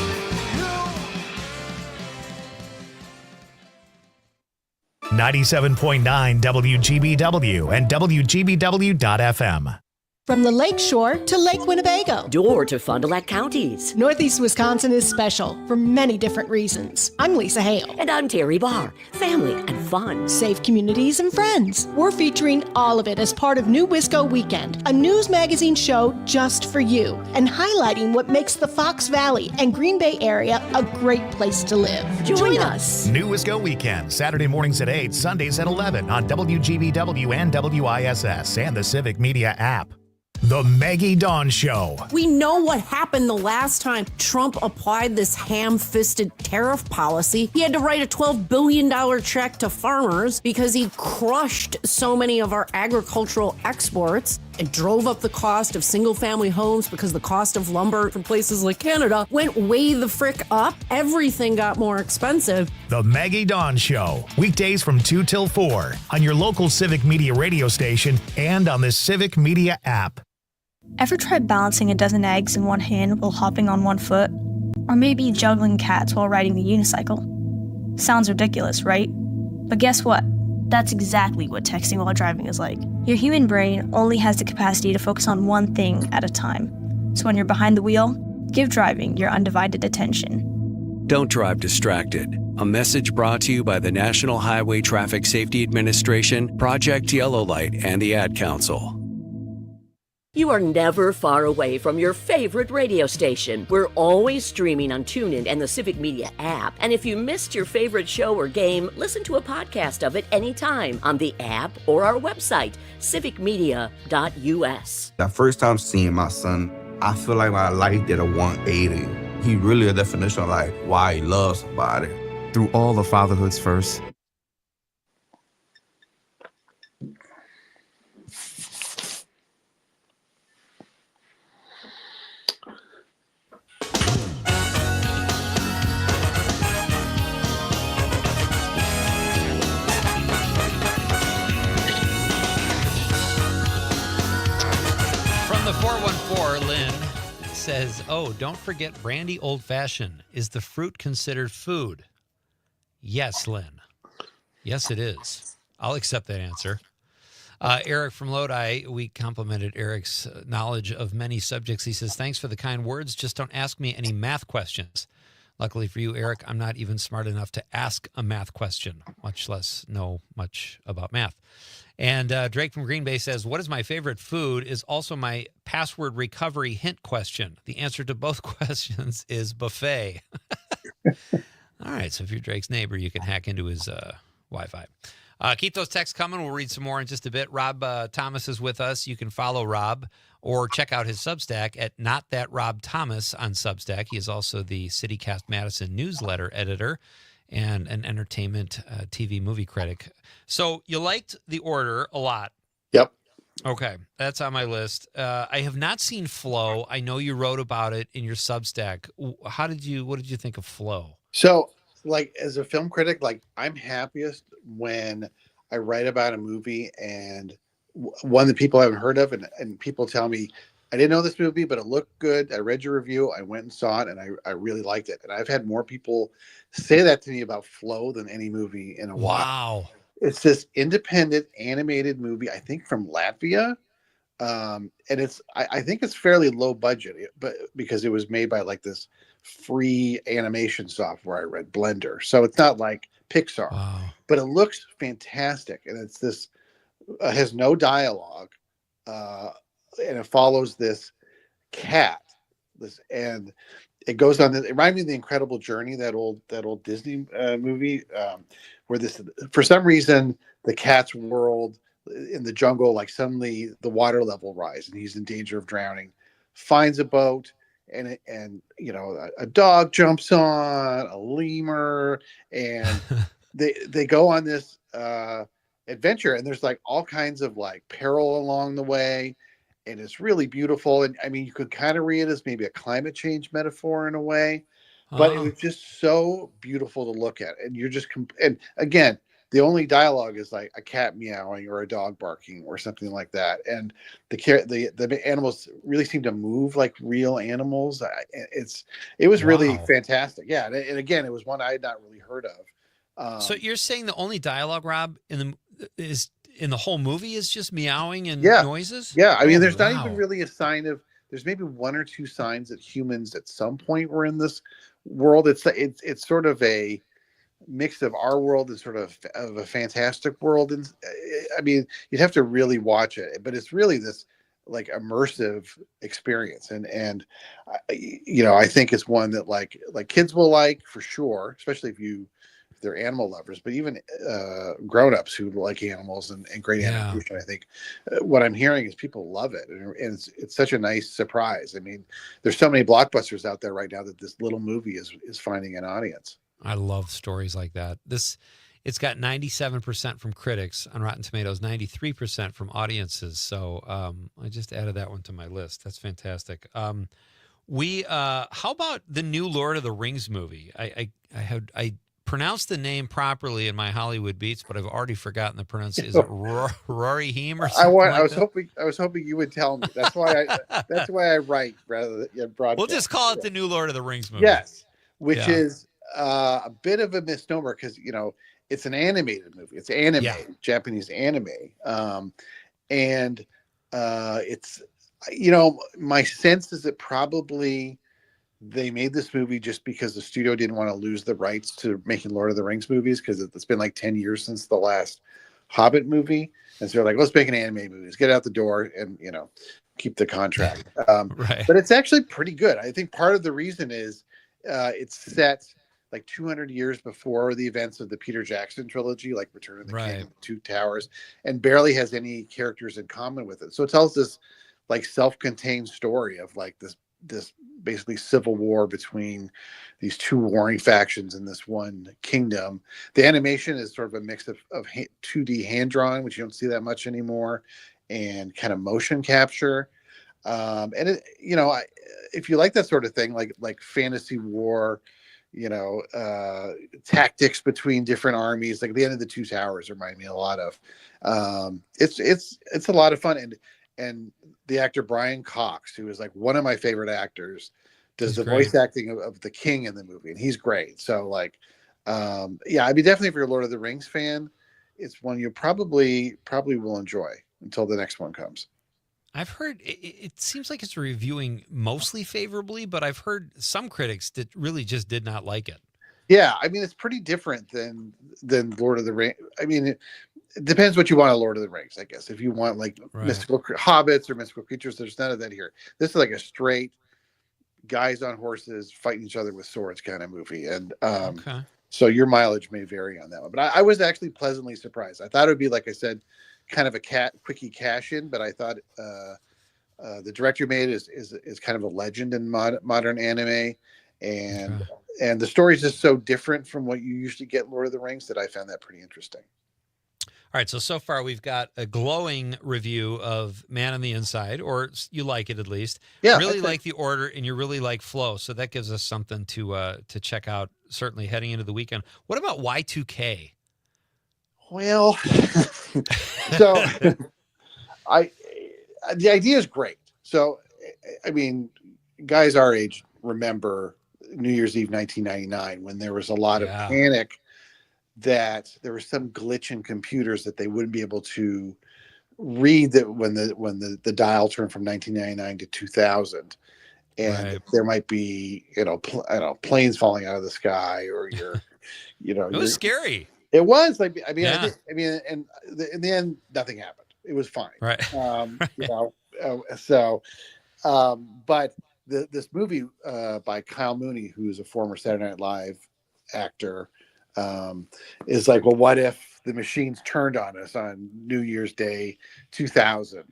97.9 WGBW and WGBW.FM. From the Lake Shore to Lake Winnebago. Door to Fond du Lac counties. Northeast Wisconsin is special for many different reasons. I'm Lisa Hale. And I'm Terry Barr. Family and fun. Safe communities and friends. We're featuring all of it as part of New Wisco Weekend, a news magazine show just for you, and highlighting what makes the Fox Valley and Green Bay area a great place to live. Join us. New Wisco Weekend, Saturday mornings at 8, Sundays at 11 on WGBW and WISS and the Civic Media app. The Maggie Dawn Show. We know what happened the last time Trump applied this ham-fisted tariff policy. He had to write a $12 billion check to farmers because he crushed so many of our agricultural exports. It drove up the cost of single-family homes because the cost of lumber from places like Canada went way the frick up. Everything got more expensive. The Maggie Dawn Show. Weekdays from 2 till 4 on your local Civic Media radio station and on the Civic Media app. Ever tried balancing a dozen eggs in one hand while hopping on one foot? Or maybe juggling cats while riding the unicycle? Sounds ridiculous, right? But guess what? That's exactly what texting while driving is like. Your human brain only has the capacity to focus on one thing at a time. So when you're behind the wheel, give driving your undivided attention. Don't drive distracted. A message brought to you by the National Highway Traffic Safety Administration, Project Yellow Light, and the Ad Council. You are never far away from your favorite radio station. We're always streaming on TuneIn and the Civic Media app. And if you missed your favorite show or game, listen to a podcast of it anytime on the app or our website, civicmedia.us. The first time seeing my son, I feel like my life did a 180. He really a definition of like why he loves somebody. Through all the fatherhoods first. From the 414, Lynn says, oh, don't forget brandy old-fashioned. Is the fruit considered food? Yes, Lynn. Yes, it is. I'll accept that answer. Eric from Lodi, we complimented Eric's knowledge of many subjects. He says, thanks for the kind words. Just don't ask me any math questions. Luckily for you, Eric, I'm not even smart enough to ask a math question, much less know much about math. And Drake from Green Bay says, what is my favorite food is also my password recovery hint question. The answer to both questions is buffet. All right, so if you're Drake's neighbor, you can hack into his Wi-Fi. Keep those texts coming. We'll read some more in just a bit. Rob Thomas is with us. You can follow Rob or check out his Substack at Not That Rob Thomas on Substack. He is also the CityCast Madison newsletter editor and an entertainment TV movie critic. So you liked The Order a lot. Yep. Okay, that's on my list. I have not seen Flow. I know you wrote about it in your Substack. What did you think of Flow? So, like, as a film critic, like, I'm happiest when I write about a movie and one that people haven't heard of, and people tell me, I didn't know this movie, but it looked good. I read your review. I went and saw it, and I really liked it. And I've had more people say that to me about Flow than any movie in a while. Wow. It's this independent animated movie, I think from Latvia. And I think it's fairly low budget, but because it was made by like this free animation software I read, Blender. So it's not like Pixar, but it looks fantastic. And it's this, has no dialogue. and it follows this cat. And it goes on. It reminds me of The Incredible Journey, that old Disney movie, where this, for some reason, the cat's world in the jungle, like suddenly the water level rise and he's in danger of drowning. Finds a boat, and a dog jumps on a lemur, and they go on this adventure, and there's like all kinds of like peril along the way, and it's really beautiful. And I mean, you could kind of read it as maybe a climate change metaphor in a way, but it was just so beautiful to look at. And you're just and again, the only dialogue is like a cat meowing or a dog barking or something like that, and the animals really seem to move like real animals. It was really fantastic. Yeah, and again, it was one I had not really heard of. So you're saying the only dialogue, Rob, in the whole movie is just meowing and noises? Yeah, I mean, there's not even really a sign of. There's maybe one or two signs that humans at some point were in this world. It's sort of a mix of our world and sort of a fantastic world. And I mean, you'd have to really watch it, but it's really this like immersive experience. And I think it's one that like kids will like for sure, especially if they're animal lovers, but even grown-ups who like animals and great animation. I think what I'm hearing is people love it, and it's such a nice surprise. I mean, there's so many blockbusters out there right now that this little movie is finding an audience. I love stories like that. It's got 97% from critics on Rotten Tomatoes, 93% from audiences. So I just added that one to my list. That's fantastic. How about the new Lord of the Rings movie? I pronounced the name properly in my Hollywood Beats, but I've already forgotten the pronunciation. Is it Rory Heem or something? I was hoping you would tell me. That's why I write rather than broadcast. We'll just call it the new Lord of the Rings movie. Yes, which is a bit of a misnomer because it's an animated movie. It's anime, Japanese anime, and it's my sense is that probably they made this movie just because the studio didn't want to lose the rights to making Lord of the Rings movies, because it's been like 10 years since the last Hobbit movie. And so they're like, let's make an anime movie. Let's get it out the door and, keep the contract. Right. But it's actually pretty good. I think part of the reason is it's set like 200 years before the events of the Peter Jackson trilogy, like Return of the King and Two Towers, and barely has any characters in common with it. So it tells this like self-contained story of like this basically civil war between these two warring factions in this one kingdom. The animation is sort of a mix of 2D hand drawing, which you don't see that much anymore, and kind of motion capture. And it, if you like that sort of thing, like fantasy war, tactics between different armies, like the end of the Two Towers remind me a lot of. It's a lot of fun, and the actor Brian Cox, who is like one of my favorite actors, does the voice acting of the king in the movie, and he's great. So like, I mean, definitely if you're a Lord of the Rings fan, it's one you probably will enjoy until the next one comes. I've heard it seems like it's reviewing mostly favorably, but I've heard some critics that really just did not like it. Yeah, I mean, it's pretty different than Lord of the Rings. I mean, it depends what you want a Lord of the Rings, I guess. If you want like mystical hobbits or mystical creatures, there's none of that here. This is like a straight guys on horses fighting each other with swords kind of movie. And so your mileage may vary on that one. But I was actually pleasantly surprised. I thought it would be, like I said, kind of a quickie cash in, but I thought the director made is kind of a legend in modern anime, and the story is just so different from what you usually get in Lord of the Rings that I found that pretty interesting. All right, so far we've got a glowing review of Man on the Inside, or you like it at least. Yeah, really like the order, and you really like Flow, so that gives us something to check out. Certainly heading into the weekend. What about Y2K? Well, so the idea is great. So, I mean, guys our age remember New Year's Eve 1999 when there was a lot of panic that there was some glitch in computers that they wouldn't be able to read that when the dial turned from 1999 to 2000, and there might be planes falling out of the sky, or it was scary. It was like, in the end, nothing happened. It was fine. Right. You know, but this movie by Kyle Mooney, who's a former Saturday Night Live actor, is like, well, what if the machines turned on us on New Year's Day 2000?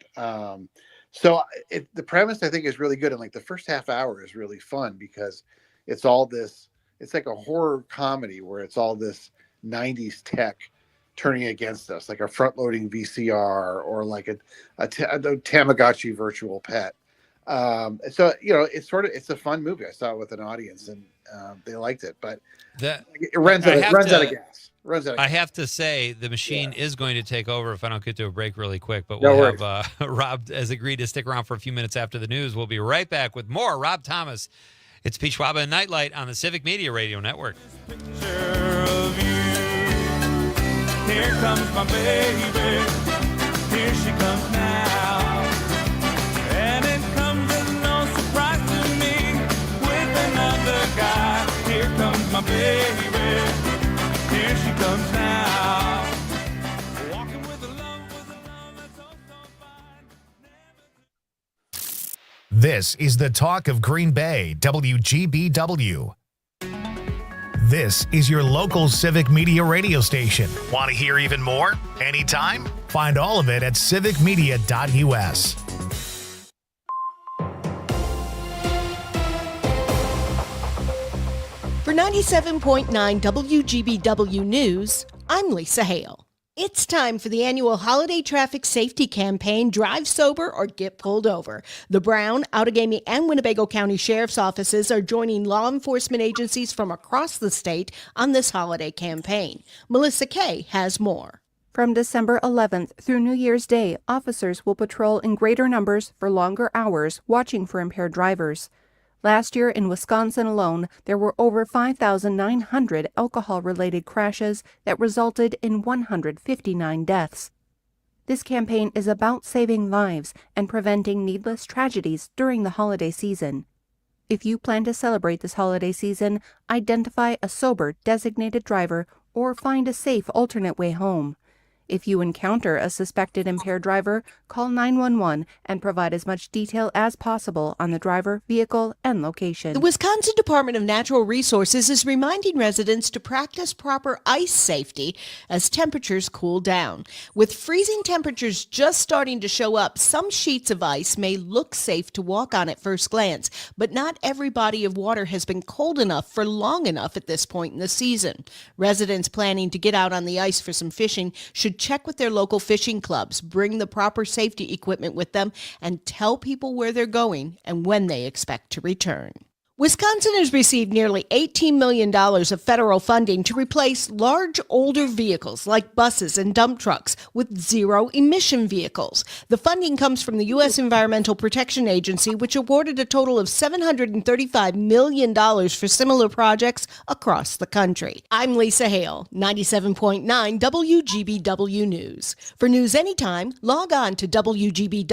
So the premise, I think, is really good. And like the first half hour is really fun because it's all this, it's like a horror comedy where it's all this 90s tech turning against us, like a front loading VCR or like a Tamagotchi virtual pet. So, you know, it's a fun movie. I saw it with an audience and they liked it, but it runs out of gas. I have to say the machine is going to take over if I don't get to a break really quick, but No we'll have Rob has agreed to stick around for a few minutes after the news. We'll be right back with more Rob Thomas. It's Pete Schwaba and Nite Lite on the Civic Media Radio Network. Here comes my baby, here she comes now. And it comes as no surprise to me, with another guy. Here comes my baby, here she comes now. Walking with a love that's so fine. This is the talk of Green Bay, WGBW. This is your local Civic Media radio station. Want to hear even more? Anytime? Find all of it at civicmedia.us. For 97.9 WGBW News, I'm Lisa Hale. It's time for the annual holiday traffic safety campaign, Drive Sober or Get Pulled Over. The Brown, Outagamie, and Winnebago County Sheriff's Offices are joining law enforcement agencies from across the state on this holiday campaign. Melissa Kay has more. From December 11th through New Year's Day, officers will patrol in greater numbers for longer hours, watching for impaired drivers. Last year in Wisconsin alone, there were over 5,900 alcohol-related crashes that resulted in 159 deaths. This campaign is about saving lives and preventing needless tragedies during the holiday season. If you plan to celebrate this holiday season, identify a sober designated driver or find a safe alternate way home. If you encounter a suspected impaired driver, call 911 and provide as much detail as possible on the driver, vehicle, and location. The Wisconsin Department of Natural Resources is reminding residents to practice proper ice safety as temperatures cool down. With freezing temperatures just starting to show up, some sheets of ice may look safe to walk on at first glance, but not every body of water has been cold enough for long enough at this point in the season. Residents planning to get out on the ice for some fishing should check with their local fishing clubs, bring the proper safety equipment with them, and tell people where they're going and when they expect to return. Wisconsin has received nearly $18 million of federal funding to replace large older vehicles like buses and dump trucks with zero-emission vehicles. The funding comes from the U.S. Environmental Protection Agency, which awarded a total of $735 million for similar projects across the country. I'm Lisa Hale, 97.9 WGBW News. For news anytime, log on to WGBW.FM.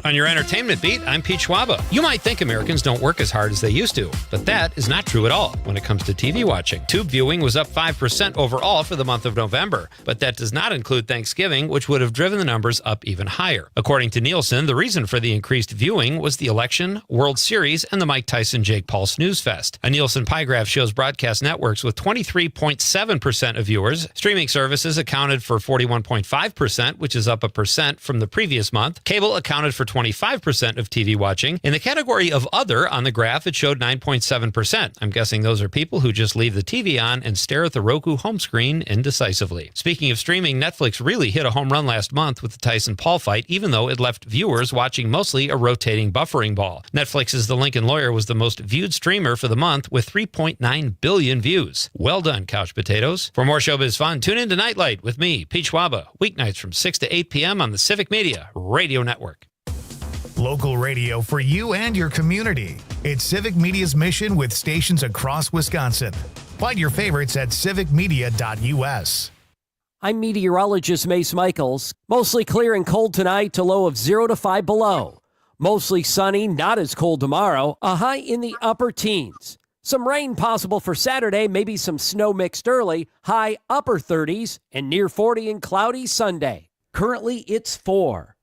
On your entertainment beat, I'm Pete Schwaba. You might think Americans don't work as hard as they used to, but that is not true at all when it comes to TV watching. Tube viewing was up 5% overall for the month of November, but that does not include Thanksgiving, which would have driven the numbers up even higher. According to Nielsen, the reason for the increased viewing was the election, World Series, and the Mike Tyson-Jake Paul Snooze Fest. A Nielsen pie graph shows broadcast networks with 23.7% of viewers. Streaming services accounted for 41.5%, which is up 1% from the previous month. Cable accounted for 25% of TV watching. In the category of other on the graph, it showed 9.7%. I'm guessing those are people who just leave the TV on and stare at the Roku home screen indecisively. Speaking of streaming, Netflix really hit a home run last month with the Tyson-Paul fight, even though it left viewers watching mostly a rotating buffering ball. Netflix's The Lincoln Lawyer was the most viewed streamer for the month with 3.9 billion views. Well done, couch potatoes. For more showbiz fun, tune in to Nite Lite with me, Pete Schwaba, weeknights from 6 to 8 p.m. on the Civic Media Radio Network. Local radio for you and your community. It's Civic Media's mission with stations across Wisconsin. Find your favorites at civicmedia.us. I'm meteorologist Mace Michaels. Mostly clear and cold tonight to low of 0 to 5 below. Mostly sunny, not as cold tomorrow. A high in the upper teens. Some rain possible for Saturday, maybe some snow mixed early. High upper 30s and near 40 and cloudy Sunday. Currently, it's 4.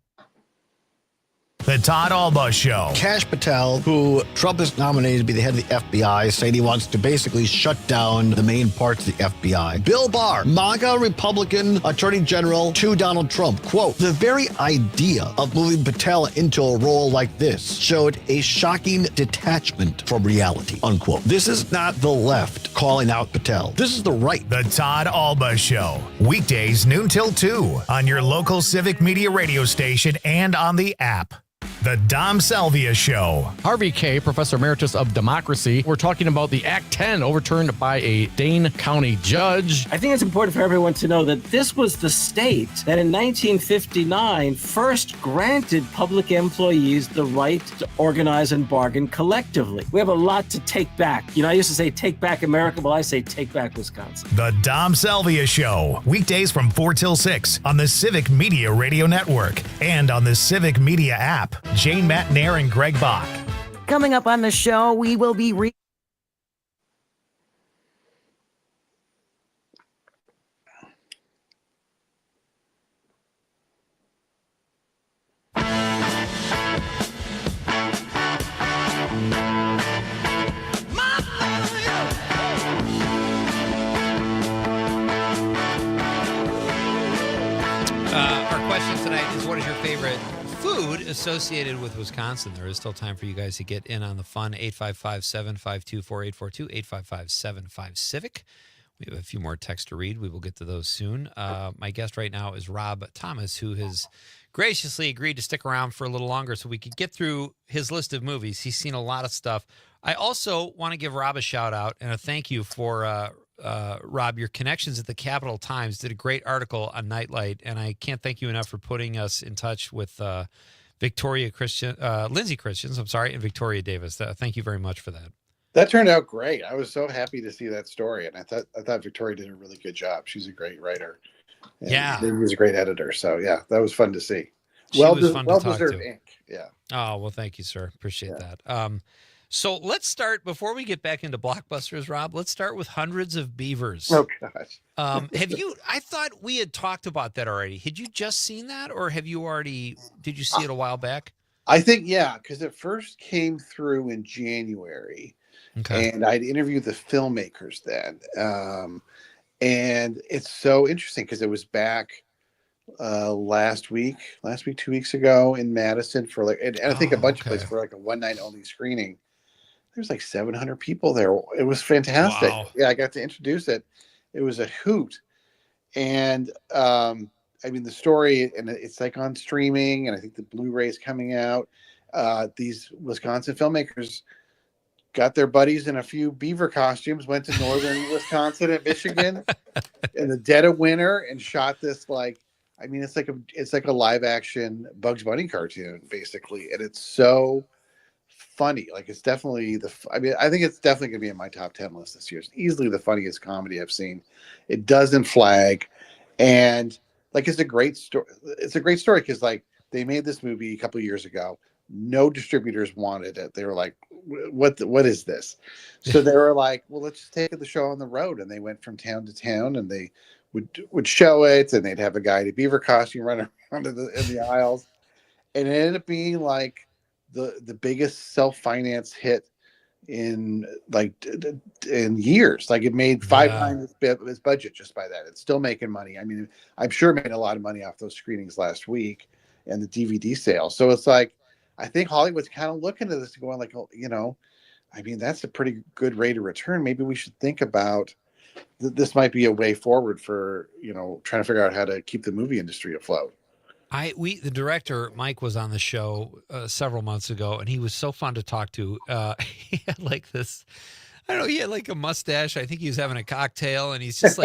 The Todd Alba Show. Kash Patel, who Trump has nominated to be the head of the FBI, saying he wants to basically shut down the main parts of the FBI. Bill Barr, MAGA Republican Attorney General to Donald Trump. Quote, the very idea of moving Patel into a role like this showed a shocking detachment from reality, unquote. This is not the left calling out Patel. This is the right. The Todd Alba Show. Weekdays noon till 2 on your local Civic Media radio station and on the app. The Dom Salvia Show. Harvey K., Professor Emeritus of Democracy. We're talking about the Act 10 overturned by a Dane County judge. I think it's important for everyone to know that this was the state that in 1959 first granted public employees the right to organize and bargain collectively. We have a lot to take back. You know, I used to say take back America. Well, I say take back Wisconsin. The Dom Salvia Show. Weekdays from 4 till 6 on the Civic Media Radio Network and on the Civic Media app. Jane Matnair and Greg Bach. Coming up on the show, we will be Our question tonight is, what is your favorite food associated with Wisconsin? There is still time for you guys to get in on the fun. 855-752-4842, 855-75-CIVIC. We have a few more texts to read. We will get to those soon. My guest right now is Rob Thomas, who has graciously agreed to stick around for a little longer so we could get through his list of movies. He's seen a lot of stuff. I also want to give Rob a shout out and a thank you for Rob, your connections at the Capital Times did a great article on Nite Lite, and I can't thank you enough for putting us in touch with Lindsay Christians, and Victoria Davis. Thank you very much for that. That turned out great. I was so happy to see that story, and I thought Victoria did a really good job. She's a great writer. And yeah, he was a great editor. So yeah, that was fun to see. Well deserved ink. Yeah. Oh well, thank you, sir. Appreciate that. So let's start, before we get back into blockbusters, Rob, let's start with Hundreds of Beavers. Oh, gosh. I thought we had talked about that already. Had you just seen that, or did you see it a while back? I think, yeah, because it first came through in January. Okay. And I'd interviewed the filmmakers then. And it's so interesting because it was back last week, 2 weeks ago in Madison for and I think a bunch of places for a one night only screening. There's 700 people there. It was fantastic. Wow. Yeah, I got to introduce it. It was a hoot. And the story, and it's on streaming, and I think the Blu-ray's coming out. These Wisconsin filmmakers got their buddies in a few beaver costumes, went to northern Wisconsin and Michigan in the dead of winter and shot this it's like a live action Bugs Bunny cartoon basically, and it's so funny. It's definitely I think it's definitely gonna be in my top 10 list this year. It's easily the funniest comedy I've seen. It doesn't flag, and it's a great story. It's a great story because they made this movie a couple of years ago. No distributors wanted it. They were like, what is this? So they were like, well, let's just take the show on the road. And they went from town to town, and they would show it, and they'd have a guy in a beaver costume run around in the aisles. And it ended up being the biggest self-finance hit in years. It made 5 times its budget just by that. It's still making money. I'm sure it made a lot of money off those screenings last week and the DVD sales. So it's I think Hollywood's kind of looking at this and going that's a pretty good rate of return. Maybe we should think about this might be a way forward for, trying to figure out how to keep the movie industry afloat. The director, Mike, was on the show several months ago, and he was so fun to talk to. He had this, I don't know, he had a mustache. I think he was having a cocktail, and he's just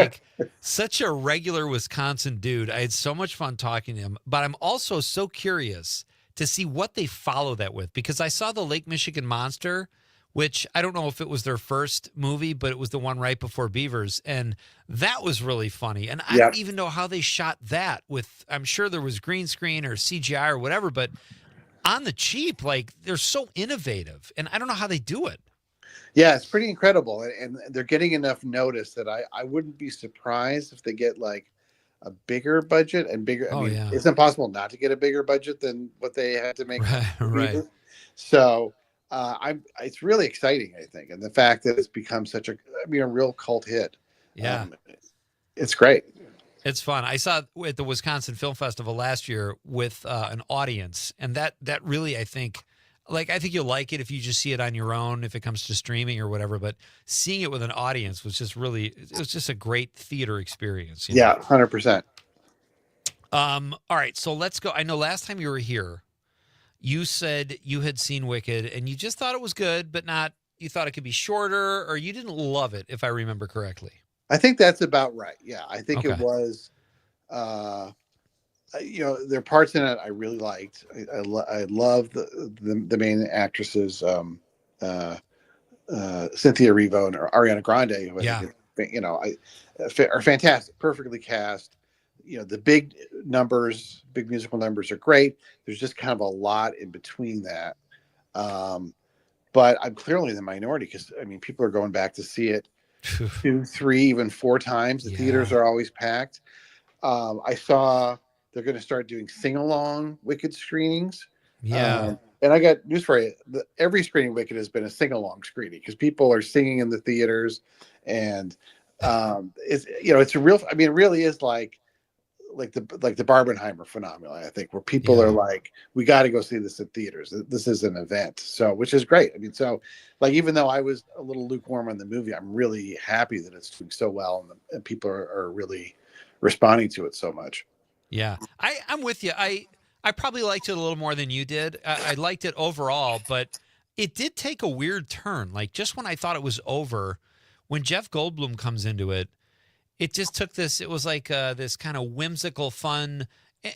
such a regular Wisconsin dude. I had so much fun talking to him, but I'm also so curious to see what they follow that with, because I saw the Lake Michigan Monster, which I don't know if it was their first movie, but it was the one right before Beavers. And that was really funny. And I don't even know how they shot that I'm sure there was green screen or CGI or whatever, but on the cheap, they're so innovative, and I don't know how they do it. Yeah, it's pretty incredible. And they're getting enough notice that I wouldn't be surprised if they get a bigger budget and bigger. I mean, it's impossible not to get a bigger budget than what they had to make. Right. So it's really exciting, I think, and the fact that it's become such a real cult hit. Yeah, it's great. It's fun. I saw it at the Wisconsin Film Festival last year with an audience, and that really, I think you'll like it if you just see it on your own, if it comes to streaming or whatever. But seeing it with an audience was just a great theater experience. Yeah, 100%. All right, so let's go. I know last time you were here, you said you had seen Wicked, and you just thought it was good, but you thought it could be shorter, or you didn't love it, if I remember correctly. I think that's about right. Yeah, I think it was. There are parts in it I really liked. I love the main actresses, Cynthia Erivo and Ariana Grande, who I think are fantastic, perfectly cast. The big musical numbers are great. There's just kind of a lot in between that. But I'm clearly in the minority because people are going back to see it 2, 3, even 4 times. The theaters are always packed. I saw they're going to start doing sing-along Wicked screenings. Yeah. And I got news for you. Every screening of Wicked has been a sing-along screening because people are singing in the theaters. And it's a real, it really is like the Barbenheimer phenomenon, I think, where people are like, we got to go see this in theaters. This is an event. So, which is great. Even though I was a little lukewarm on the movie, I'm really happy that it's doing so well and people are really responding to it so much. Yeah, I'm with you. I probably liked it a little more than you did. I liked it overall, but it did take a weird turn. Like just when I thought it was over, when Jeff Goldblum comes into it, it just took this. It was like this kind of whimsical fun,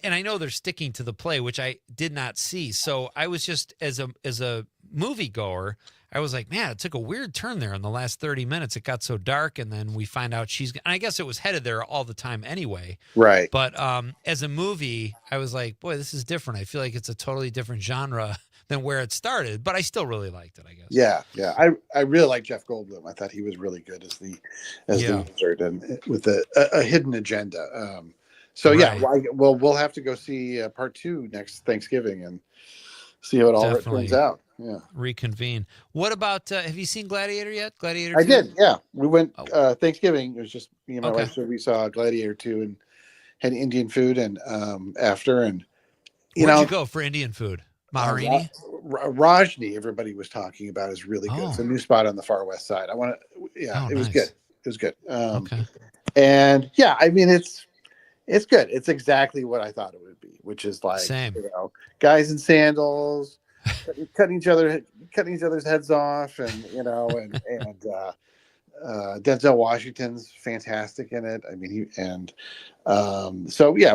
and I know they're sticking to the play, which I did not see. So I was just as a moviegoer, I was like, man, it took a weird turn there in the last 30 minutes. It got so dark, and then we find out and I guess it was headed there all the time anyway. Right. But as a movie, I was like, boy, this is different. I feel like it's a totally different genre than where it started, but I still really liked it, I guess. Yeah. I really like Jeff Goldblum. I thought he was really good as the wizard and with a hidden agenda. We'll have to go see part 2 next Thanksgiving and see how it all turns out. Yeah. Reconvene. What about, have you seen Gladiator yet? Gladiator 2? I did, yeah. We went Thanksgiving. It was just me and my wife. So we saw Gladiator 2 and had Indian food and after. And Where'd you go for Indian food? Maharini? Rajni, everybody was talking about, is really good. It's a new spot on the far west side. It was good. It was good. And it's good. It's exactly what I thought it would be, which is like, guys in sandals, cutting each other's heads off, and Denzel Washington's fantastic in it.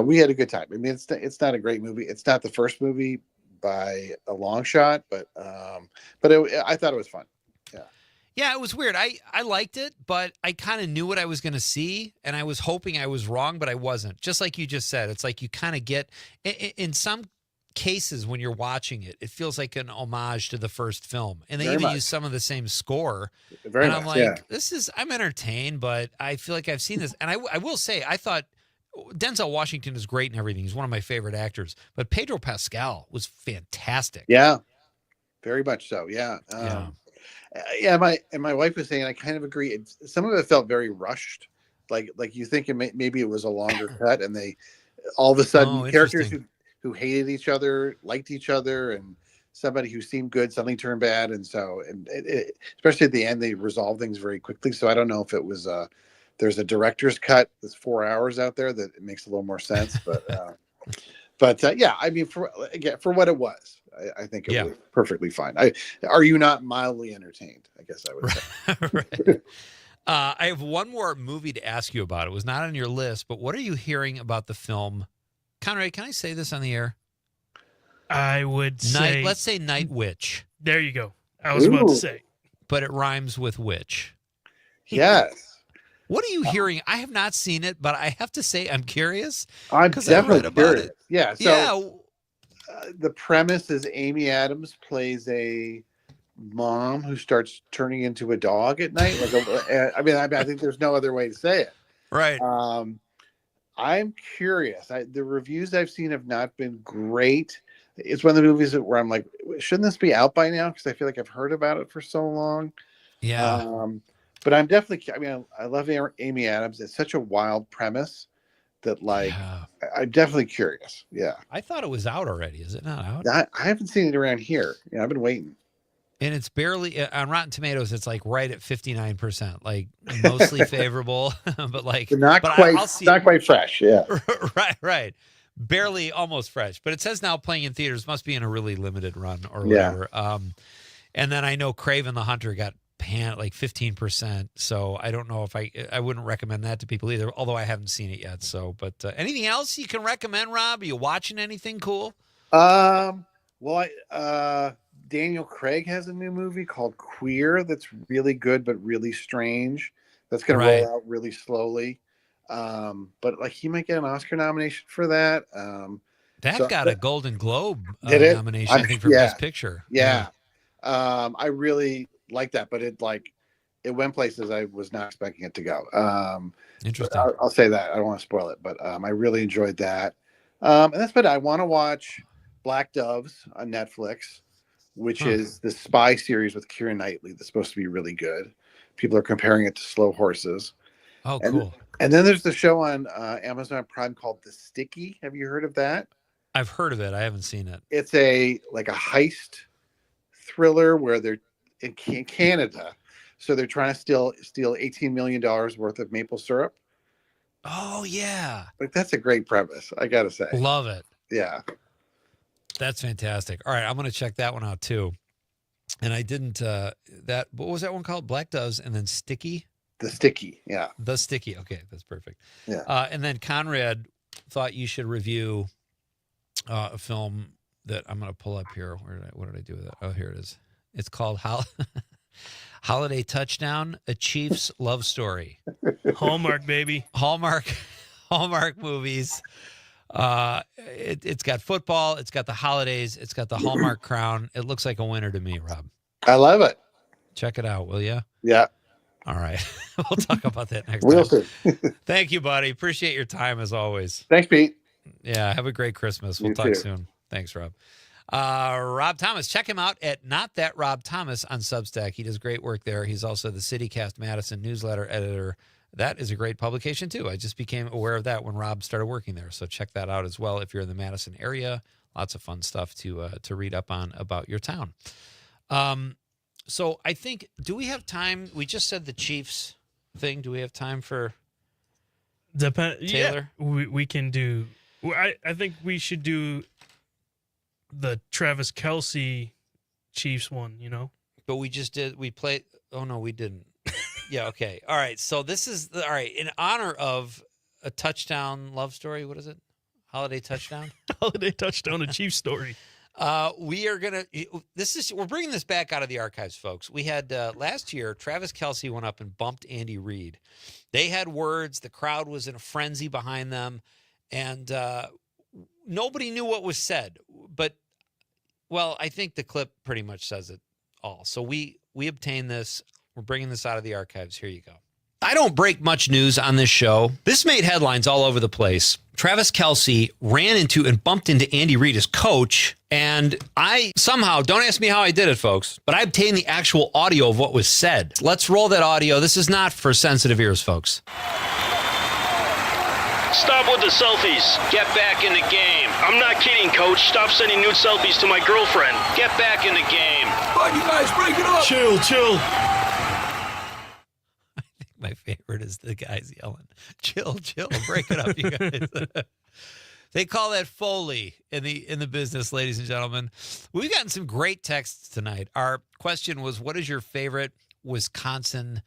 We had a good time. It's not a great movie. It's not the first movie by a long shot, but I thought it was fun. Yeah, it was weird. I liked it, but I kind of knew what I was going to see, and I was hoping I was wrong, but I wasn't. Just like you just said, it's like you kind of get in some cases when you're watching it, it feels like an homage to the first film, and they use some of the same score. I'm like, I'm entertained, but I feel like I've seen this. And I will say, I thought Denzel Washington is great and everything. He's one of my favorite actors, but Pedro Pascal was fantastic. Yeah, very much so. Yeah. My wife was saying, I kind of agree. Some of it felt very rushed. Like you think maybe it was a longer cut, and they all of a sudden characters who hated each other liked each other, and somebody who seemed good suddenly turned bad, and especially at the end they resolved things very quickly. So I don't know if it was there's a director's cut that's 4 hours out there that it makes a little more sense, but for what it was, I think it was perfectly fine. Are you not mildly entertained? I guess I would say. Right. I have one more movie to ask you about. It was not on your list, but what are you hearing about the film? Conrad, can I say this on the air? I would say... Let's say Night Witch. There you go. I was about to say. But it rhymes with witch. Yes. What are you hearing? I have not seen it, but I have to say I'm curious. I'm definitely curious. Yeah. So yeah. The premise is Amy Adams plays a mom who starts turning into a dog at night. I think there's no other way to say it. Right. I'm curious. The reviews I've seen have not been great. It's one of the movies where I'm like, shouldn't this be out by now? Because I feel like I've heard about it for so long. Yeah. But I'm definitely. I mean, I love Amy Adams. It's such a wild premise that, like, I'm definitely curious. Yeah. I thought it was out already. Is it not out? I haven't seen it around here. Yeah, I've been waiting. And it's barely on Rotten Tomatoes. It's like right at 59%, like mostly favorable, but like But not but quite. I'll see Not quite fresh. Yeah. right. Barely, almost fresh. But it says now playing in theaters. Must be in a really limited run or Yeah. whatever. And then I know Kraven the Hunter got panned like 15%. So I don't know if I wouldn't recommend that to people either. Although I haven't seen it yet. So, but anything else you can recommend, Rob? Are you watching anything cool? Well, Daniel Craig has a new movie called Queer that's really good but really strange. That's going to roll out really slowly. But like he might get an Oscar nomination for that. That got a Golden Globe nomination, I think, for yeah, Best Picture. Yeah. I really like that, but it went places I was not expecting it to go. Interesting. I'll say that. I don't want to spoil it, but I really enjoyed that. And that's about it. I want to watch Black Doves on Netflix, which is the spy series with Keira Knightley that's supposed to be really good. People are comparing it to Slow Horses. Oh, cool. And then there's the show on Amazon Prime called The Sticky. Have you heard of that? I've heard of it. I haven't seen it. It's a heist thriller where they're in Canada. So they're trying to steal $18 million worth of maple syrup. Oh, yeah. Like, that's a great premise, I got to say. Love it. Yeah. That's fantastic. All right, I'm going to check that one out too. And I didn't what was that one called? Black Doves and then Sticky? The Sticky, yeah. The Sticky. Okay, that's perfect. Yeah. And then Conrad thought you should review a film that I'm going to pull up here. What did I do with it? Oh, here it is. It's called Holiday Touchdown, A Chief's Love Story. Hallmark, baby. Hallmark movies. It's got football. It's got the holidays. It's got the Hallmark crown. It looks like a winner to me, Rob. I love it. Check it out, will you? Yeah. All right. We'll talk about that next We'll time. see. Thank you, buddy. Appreciate your time as always. Thanks, Pete. Yeah. Have a great Christmas. We'll You talk too. soon. Thanks, Rob. Rob Thomas. Check him out at Not That Rob Thomas on Substack. He does great work there. He's also the CityCast Madison newsletter editor. That is a great publication, too. I just became aware of that when Rob started working there. So check that out as well if you're in the Madison area. Lots of fun stuff to read up on about your town. So I think, do we have time? We just said the Chiefs thing. Do we have time for Taylor? Yeah, we can do. I think we should do the Travis Kelce Chiefs one, But we just did. We played. Oh, no, we didn't. Yeah, okay. All right. So this is, all right, in honor of a touchdown love story. What is it? Holiday touchdown? Holiday touchdown, a Chiefs story. We are going to, we're bringing this back out of the archives, folks. We had last year, Travis Kelce went up and bumped Andy Reid. They had words. The crowd was in a frenzy behind them. And nobody knew what was said. But, well, I think the clip pretty much says it all. So we obtained this. We're bringing this out of the archives. Here you go. I don't break much news on this show. This made headlines all over the place. Travis Kelce ran into and bumped into Andy Reid, his coach, and I somehow, don't ask me how I did it, folks, but I obtained the actual audio of what was said. Let's roll that audio. This is not for sensitive ears, folks. Stop with the selfies. Get back in the game. I'm not kidding, coach. Stop sending nude selfies to my girlfriend. Get back in the game. Come on, you guys, break it up. Chill. My favorite is the guys yelling, chill, break it up, you guys. They call that Foley in the business, ladies and gentlemen. We've gotten some great texts tonight. Our question was, what is your favorite Wisconsin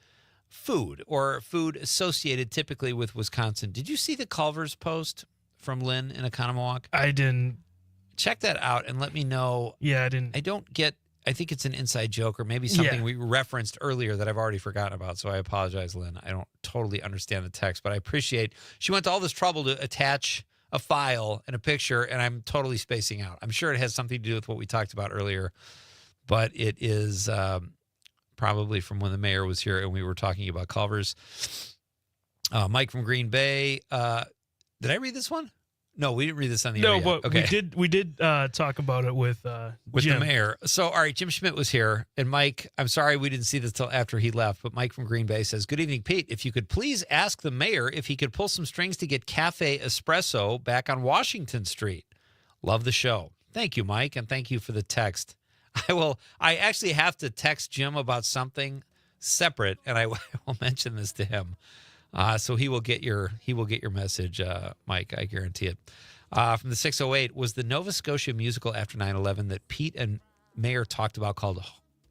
food or food associated typically with Wisconsin? Did you see the Culver's post from Lynn in Economowoc? I didn't. Check that out and let me know. Yeah, I didn't. I think it's an inside joke or maybe something we referenced earlier that I've already forgotten about. So I apologize, Lynn. I don't totally understand the text, but I appreciate she went to all this trouble to attach a file and a picture, and I'm totally spacing out. I'm sure it has something to do with what we talked about earlier, but it is probably from when the mayor was here and we were talking about Culver's. Mike from Green Bay. Did I read this one? No, we didn't read this on the air No, yet. but Okay. we did talk about it with Jim. The mayor. So, all right, Jim Schmidt was here. And Mike, I'm sorry we didn't see this till after he left, but Mike from Green Bay says, good evening, Pete. If you could please ask the mayor if he could pull some strings to get Cafe Espresso back on Washington Street. Love the show. Thank you, Mike, and thank you for the text. I actually have to text Jim about something separate, and I will mention this to him. So he will get your message, Mike. I guarantee it. From the 608, was the Nova Scotia musical after 9/11 that Pete and Mayor talked about called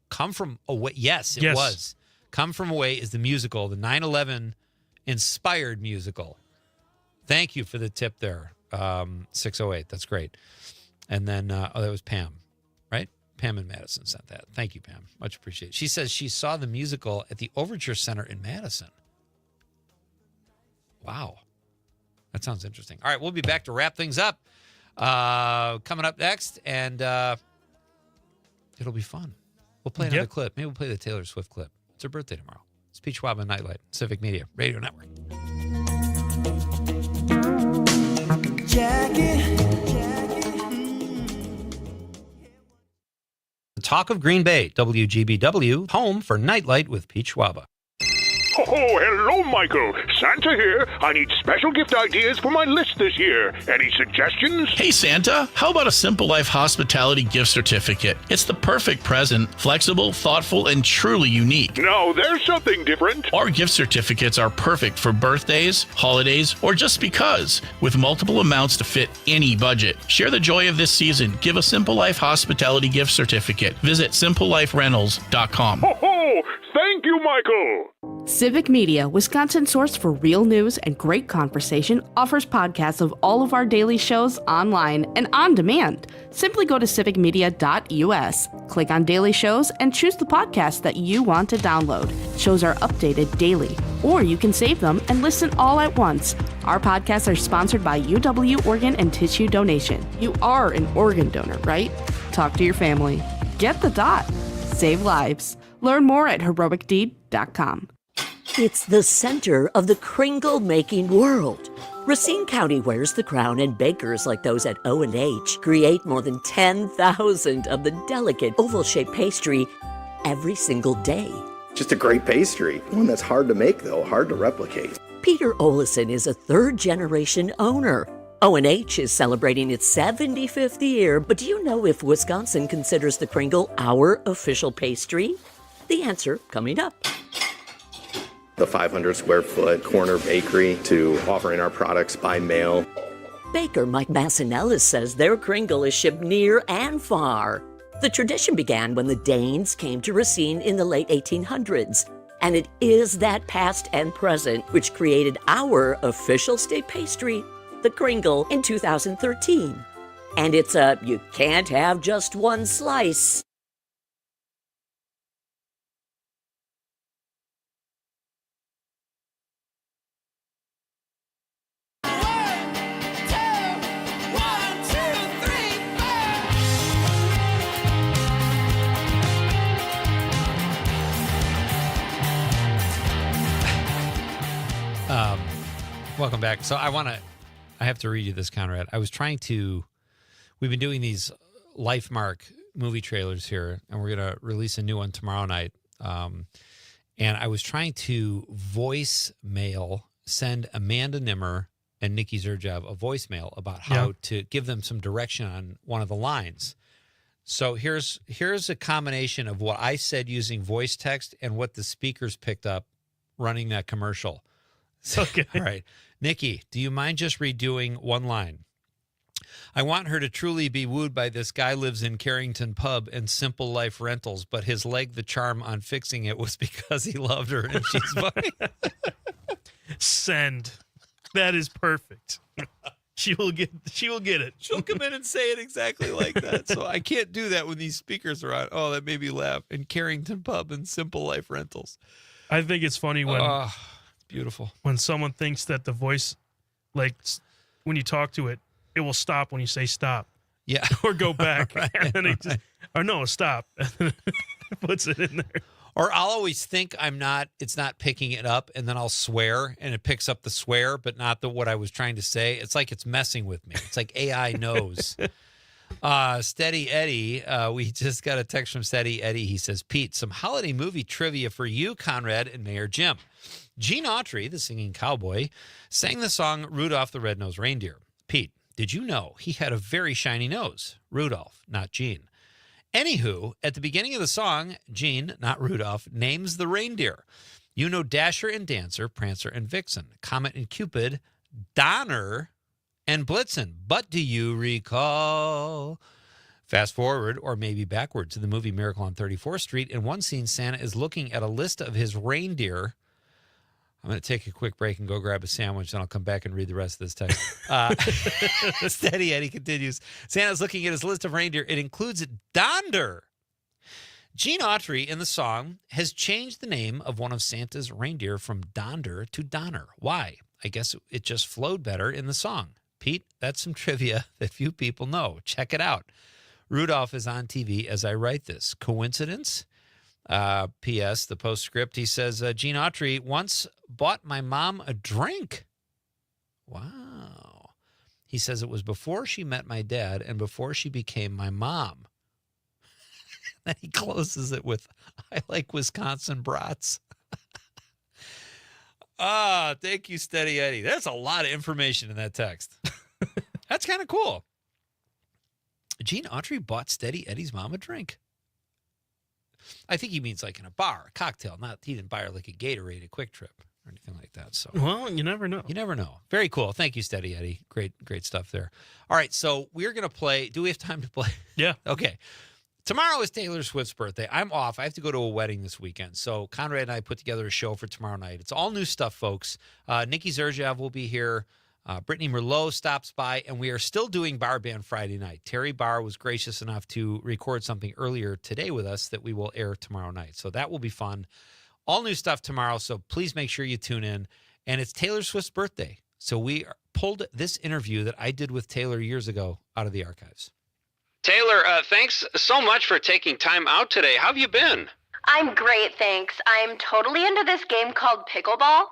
Come From Away? Yes, it was. Come From Away is the musical, the 9/11 inspired musical. Thank you for the tip there, 608. That's great. And then, that was Pam, right? Pam in Madison sent that. Thank you, Pam. Much appreciated. She says she saw the musical at the Overture Center in Madison. Wow. That sounds interesting. All right, we'll be back to wrap things up. Coming up next, and it'll be fun. We'll play another clip. Maybe we'll play the Taylor Swift clip. It's her birthday tomorrow. It's Pete Schwaba and Nite Lite, Civic Media Radio Network. The Talk of Green Bay, WGBW, home for Nite Lite with Pete Schwaba. Oh, hello, Michael. Santa here. I need special gift ideas for my list this year. Any suggestions? Hey, Santa, how about a Simple Life Hospitality gift certificate? It's the perfect present, flexible, thoughtful, and truly unique. No, there's something different. Our gift certificates are perfect for birthdays, holidays, or just because, with multiple amounts to fit any budget. Share the joy of this season. Give a Simple Life Hospitality gift certificate. Visit simpleliferentals.com. Ho, thank you, Michael. Civic Media, Wisconsin's source for real news and great conversation, offers podcasts of all of our daily shows online and on demand. Simply go to civicmedia.us, click on daily shows, and choose the podcast that you want to download. Shows are updated daily, or you can save them and listen all at once. Our podcasts are sponsored by UW Organ and Tissue Donation. You are an organ donor, right? Talk to your family. Get the dot. Save lives. Learn more at heroicdeed.com. It's the center of the kringle-making world. Racine County wears the crown, and bakers like those at O&H create more than 10,000 of the delicate oval-shaped pastry every single day. Just a great pastry. One that's hard to make, though, hard to replicate. Peter Olison is a third-generation owner. O&H is celebrating its 75th year, but do you know if Wisconsin considers the kringle our official pastry? The answer coming up. The 500 square foot corner bakery to offering our products by mail. Baker Mike Massinellis says their kringle is shipped near and far. The tradition began when the Danes came to Racine in the late 1800s, and it is that past and present which created our official state pastry, the kringle, in 2013. And it's a you can't have just one slice. Welcome back. So I have to read you this, Conrad. We've been doing these LifeMark movie trailers here, and we're going to release a new one tomorrow night. And I was trying to send Amanda Nimmer and Nikki Zerjev a voicemail about how to give them some direction on one of the lines. So here's a combination of what I said using voice text and what the speakers picked up running that commercial. Okay. All right. Nikki, do you mind just redoing one line? I want her to truly be wooed by this guy lives in Carrington Pub and Simple Life Rentals, but his leg the charm on fixing it was because he loved her and she's funny. Send. That is perfect. She will get it. She'll come in and say it exactly like that. So I can't do that when these speakers are on. Oh, that made me laugh. In Carrington Pub and Simple Life Rentals. I think it's funny when beautiful. When someone thinks that the voice, like when you talk to it, it will stop when you say stop. Yeah. Or go back. Right. And then it just, or no, stop. And then it puts it in there. Or I'll always think it's not picking it up, and then I'll swear, and it picks up the swear, but not what I was trying to say. It's like it's messing with me. It's like AI knows. Steady Eddie, we just got a text from Steady Eddie. He says, Pete, some holiday movie trivia for you, Conrad, and Mayor Jim. Gene Autry, the singing cowboy, sang the song Rudolph the Red-Nosed Reindeer. Pete, did you know he had a very shiny nose? Rudolph, not Gene. Anywho, at the beginning of the song, Gene, not Rudolph, names the reindeer. You know Dasher and Dancer, Prancer and Vixen, Comet and Cupid, Donner and Blitzen. But do you recall? Fast forward, or maybe backward, to the movie Miracle on 34th Street. In one scene, Santa is looking at a list of his reindeer. I'm going to take a quick break and go grab a sandwich, and I'll come back and read the rest of this text. Steady Eddie continues. Santa's looking at his list of reindeer. It includes Donder. Gene Autry in the song has changed the name of one of Santa's reindeer from Donder to Donner. Why? I guess it just flowed better in the song. Pete, that's some trivia that few people know. Check it out. Rudolph is on TV as I write this. Coincidence? P.S. The postscript, he says, Gene Autry once bought my mom a drink. Wow. He says it was before she met my dad and before she became my mom. Then he closes it with, I like Wisconsin brats. Thank you, Steady Eddie. There's a lot of information in that text. That's kind of cool. Gene Autry bought Steady Eddie's mom a drink. I think he means like in a bar, a cocktail. He didn't buy her like a Gatorade, a Quick Trip, or anything like that. So, well, you never know. You never know. Very cool. Thank you, Steady Eddie. Great stuff there. All right, so we're gonna play. Do we have time to play? Yeah. Okay. Tomorrow is Taylor Swift's birthday. I'm off. I have to go to a wedding this weekend. So Conrad and I put together a show for tomorrow night. It's all new stuff, folks. Nikki Zerjev will be here. Brittany Merlot stops by, and we are still doing Bar Band Friday night. Terry Barr was gracious enough to record something earlier today with us that we will air tomorrow night. So that will be fun. All new stuff tomorrow, so please make sure you tune in. And it's Taylor Swift's birthday. So we pulled this interview that I did with Taylor years ago out of the archives. Taylor, thanks so much for taking time out today. How have you been? I'm great, thanks. I'm totally into this game called pickleball.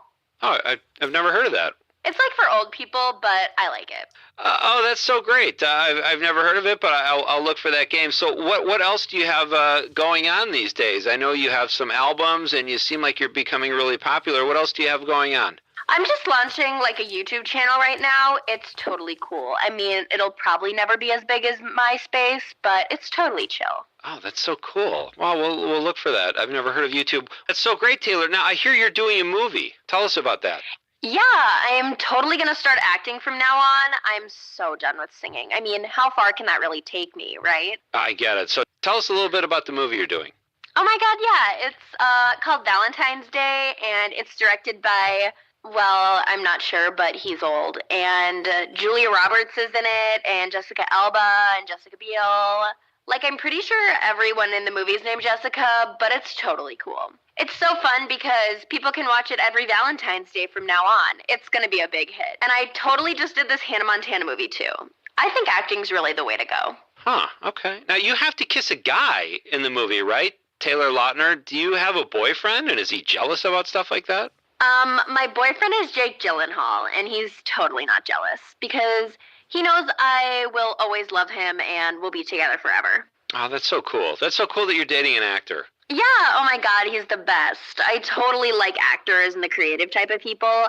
Oh, I've never heard of that. It's like for old people, but I like it. Oh, that's so great. I've never heard of it, but I'll look for that game. So what else do you have going on these days? I know you have some albums, and you seem like you're becoming really popular. What else do you have going on? I'm just launching like a YouTube channel right now. It's totally cool. I mean, it'll probably never be as big as MySpace, but it's totally chill. Oh, that's so cool. Well, we'll look for that. I've never heard of YouTube. That's so great, Taylor. Now, I hear you're doing a movie. Tell us about that. Yeah, I am totally going to start acting from now on. I'm so done with singing. I mean, how far can that really take me, right? I get it. So tell us a little bit about the movie you're doing. Oh my God, yeah. It's called Valentine's Day, and it's directed by, well, I'm not sure, but he's old. And Julia Roberts is in it, and Jessica Alba, and Jessica Biel. Like, I'm pretty sure everyone in the movie is named Jessica, but it's totally cool. It's so fun because people can watch it every Valentine's Day from now on. It's going to be a big hit. And I totally just did this Hannah Montana movie, too. I think acting's really the way to go. Huh, okay. Now, you have to kiss a guy in the movie, right? Taylor Lautner, do you have a boyfriend, and is he jealous about stuff like that? My boyfriend is Jake Gyllenhaal, and he's totally not jealous because he knows I will always love him and we'll be together forever. Oh, that's so cool. That's so cool that you're dating an actor. Yeah, oh my God, he's the best. I totally like actors and the creative type of people.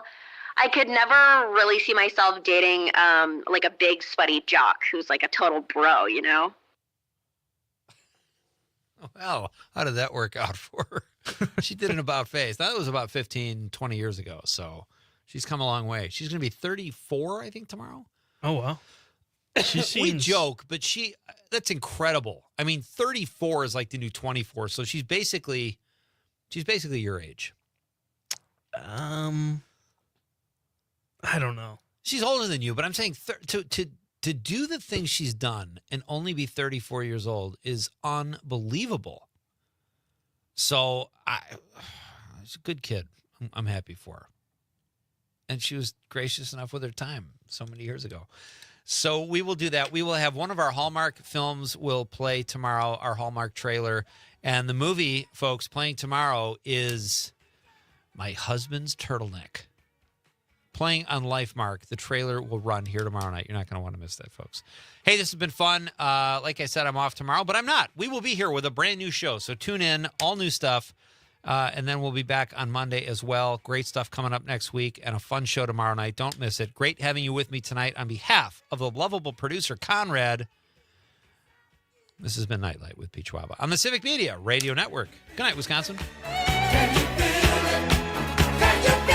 I could never really see myself dating like a big sweaty jock who's like a total bro, you know? Well, how did that work out for her? She did an about face. That was about 15, 20 years ago. So she's come a long way. She's going to be 34, I think, tomorrow. Oh, wow. We joke, but that's incredible. I mean, 34 is like the new 24. So she's basically your age. I don't know. She's older than you, but I'm saying to do the things she's done and only be 34 years old is unbelievable. So she's a good kid. I'm happy for her. And she was gracious enough with her time so many years ago. So we will do that. We will have one of our Hallmark films will play tomorrow, our Hallmark trailer. And the movie, folks, playing tomorrow is My Husband's Turtleneck. Playing on LifeMark. The trailer will run here tomorrow night. You're not going to want to miss that, folks. Hey, this has been fun. Like I said, I'm off tomorrow, but I'm not. We will be here with a brand new show. So tune in, all new stuff. And then we'll be back on Monday as well. Great stuff coming up next week and a fun show tomorrow night. Don't miss it. Great having you with me tonight. On behalf of the lovable producer, Conrad, this has been Nite Lite with Pete Schwaba on the Civic Media Radio Network. Good night, Wisconsin. Can you feel it? Can you feel it?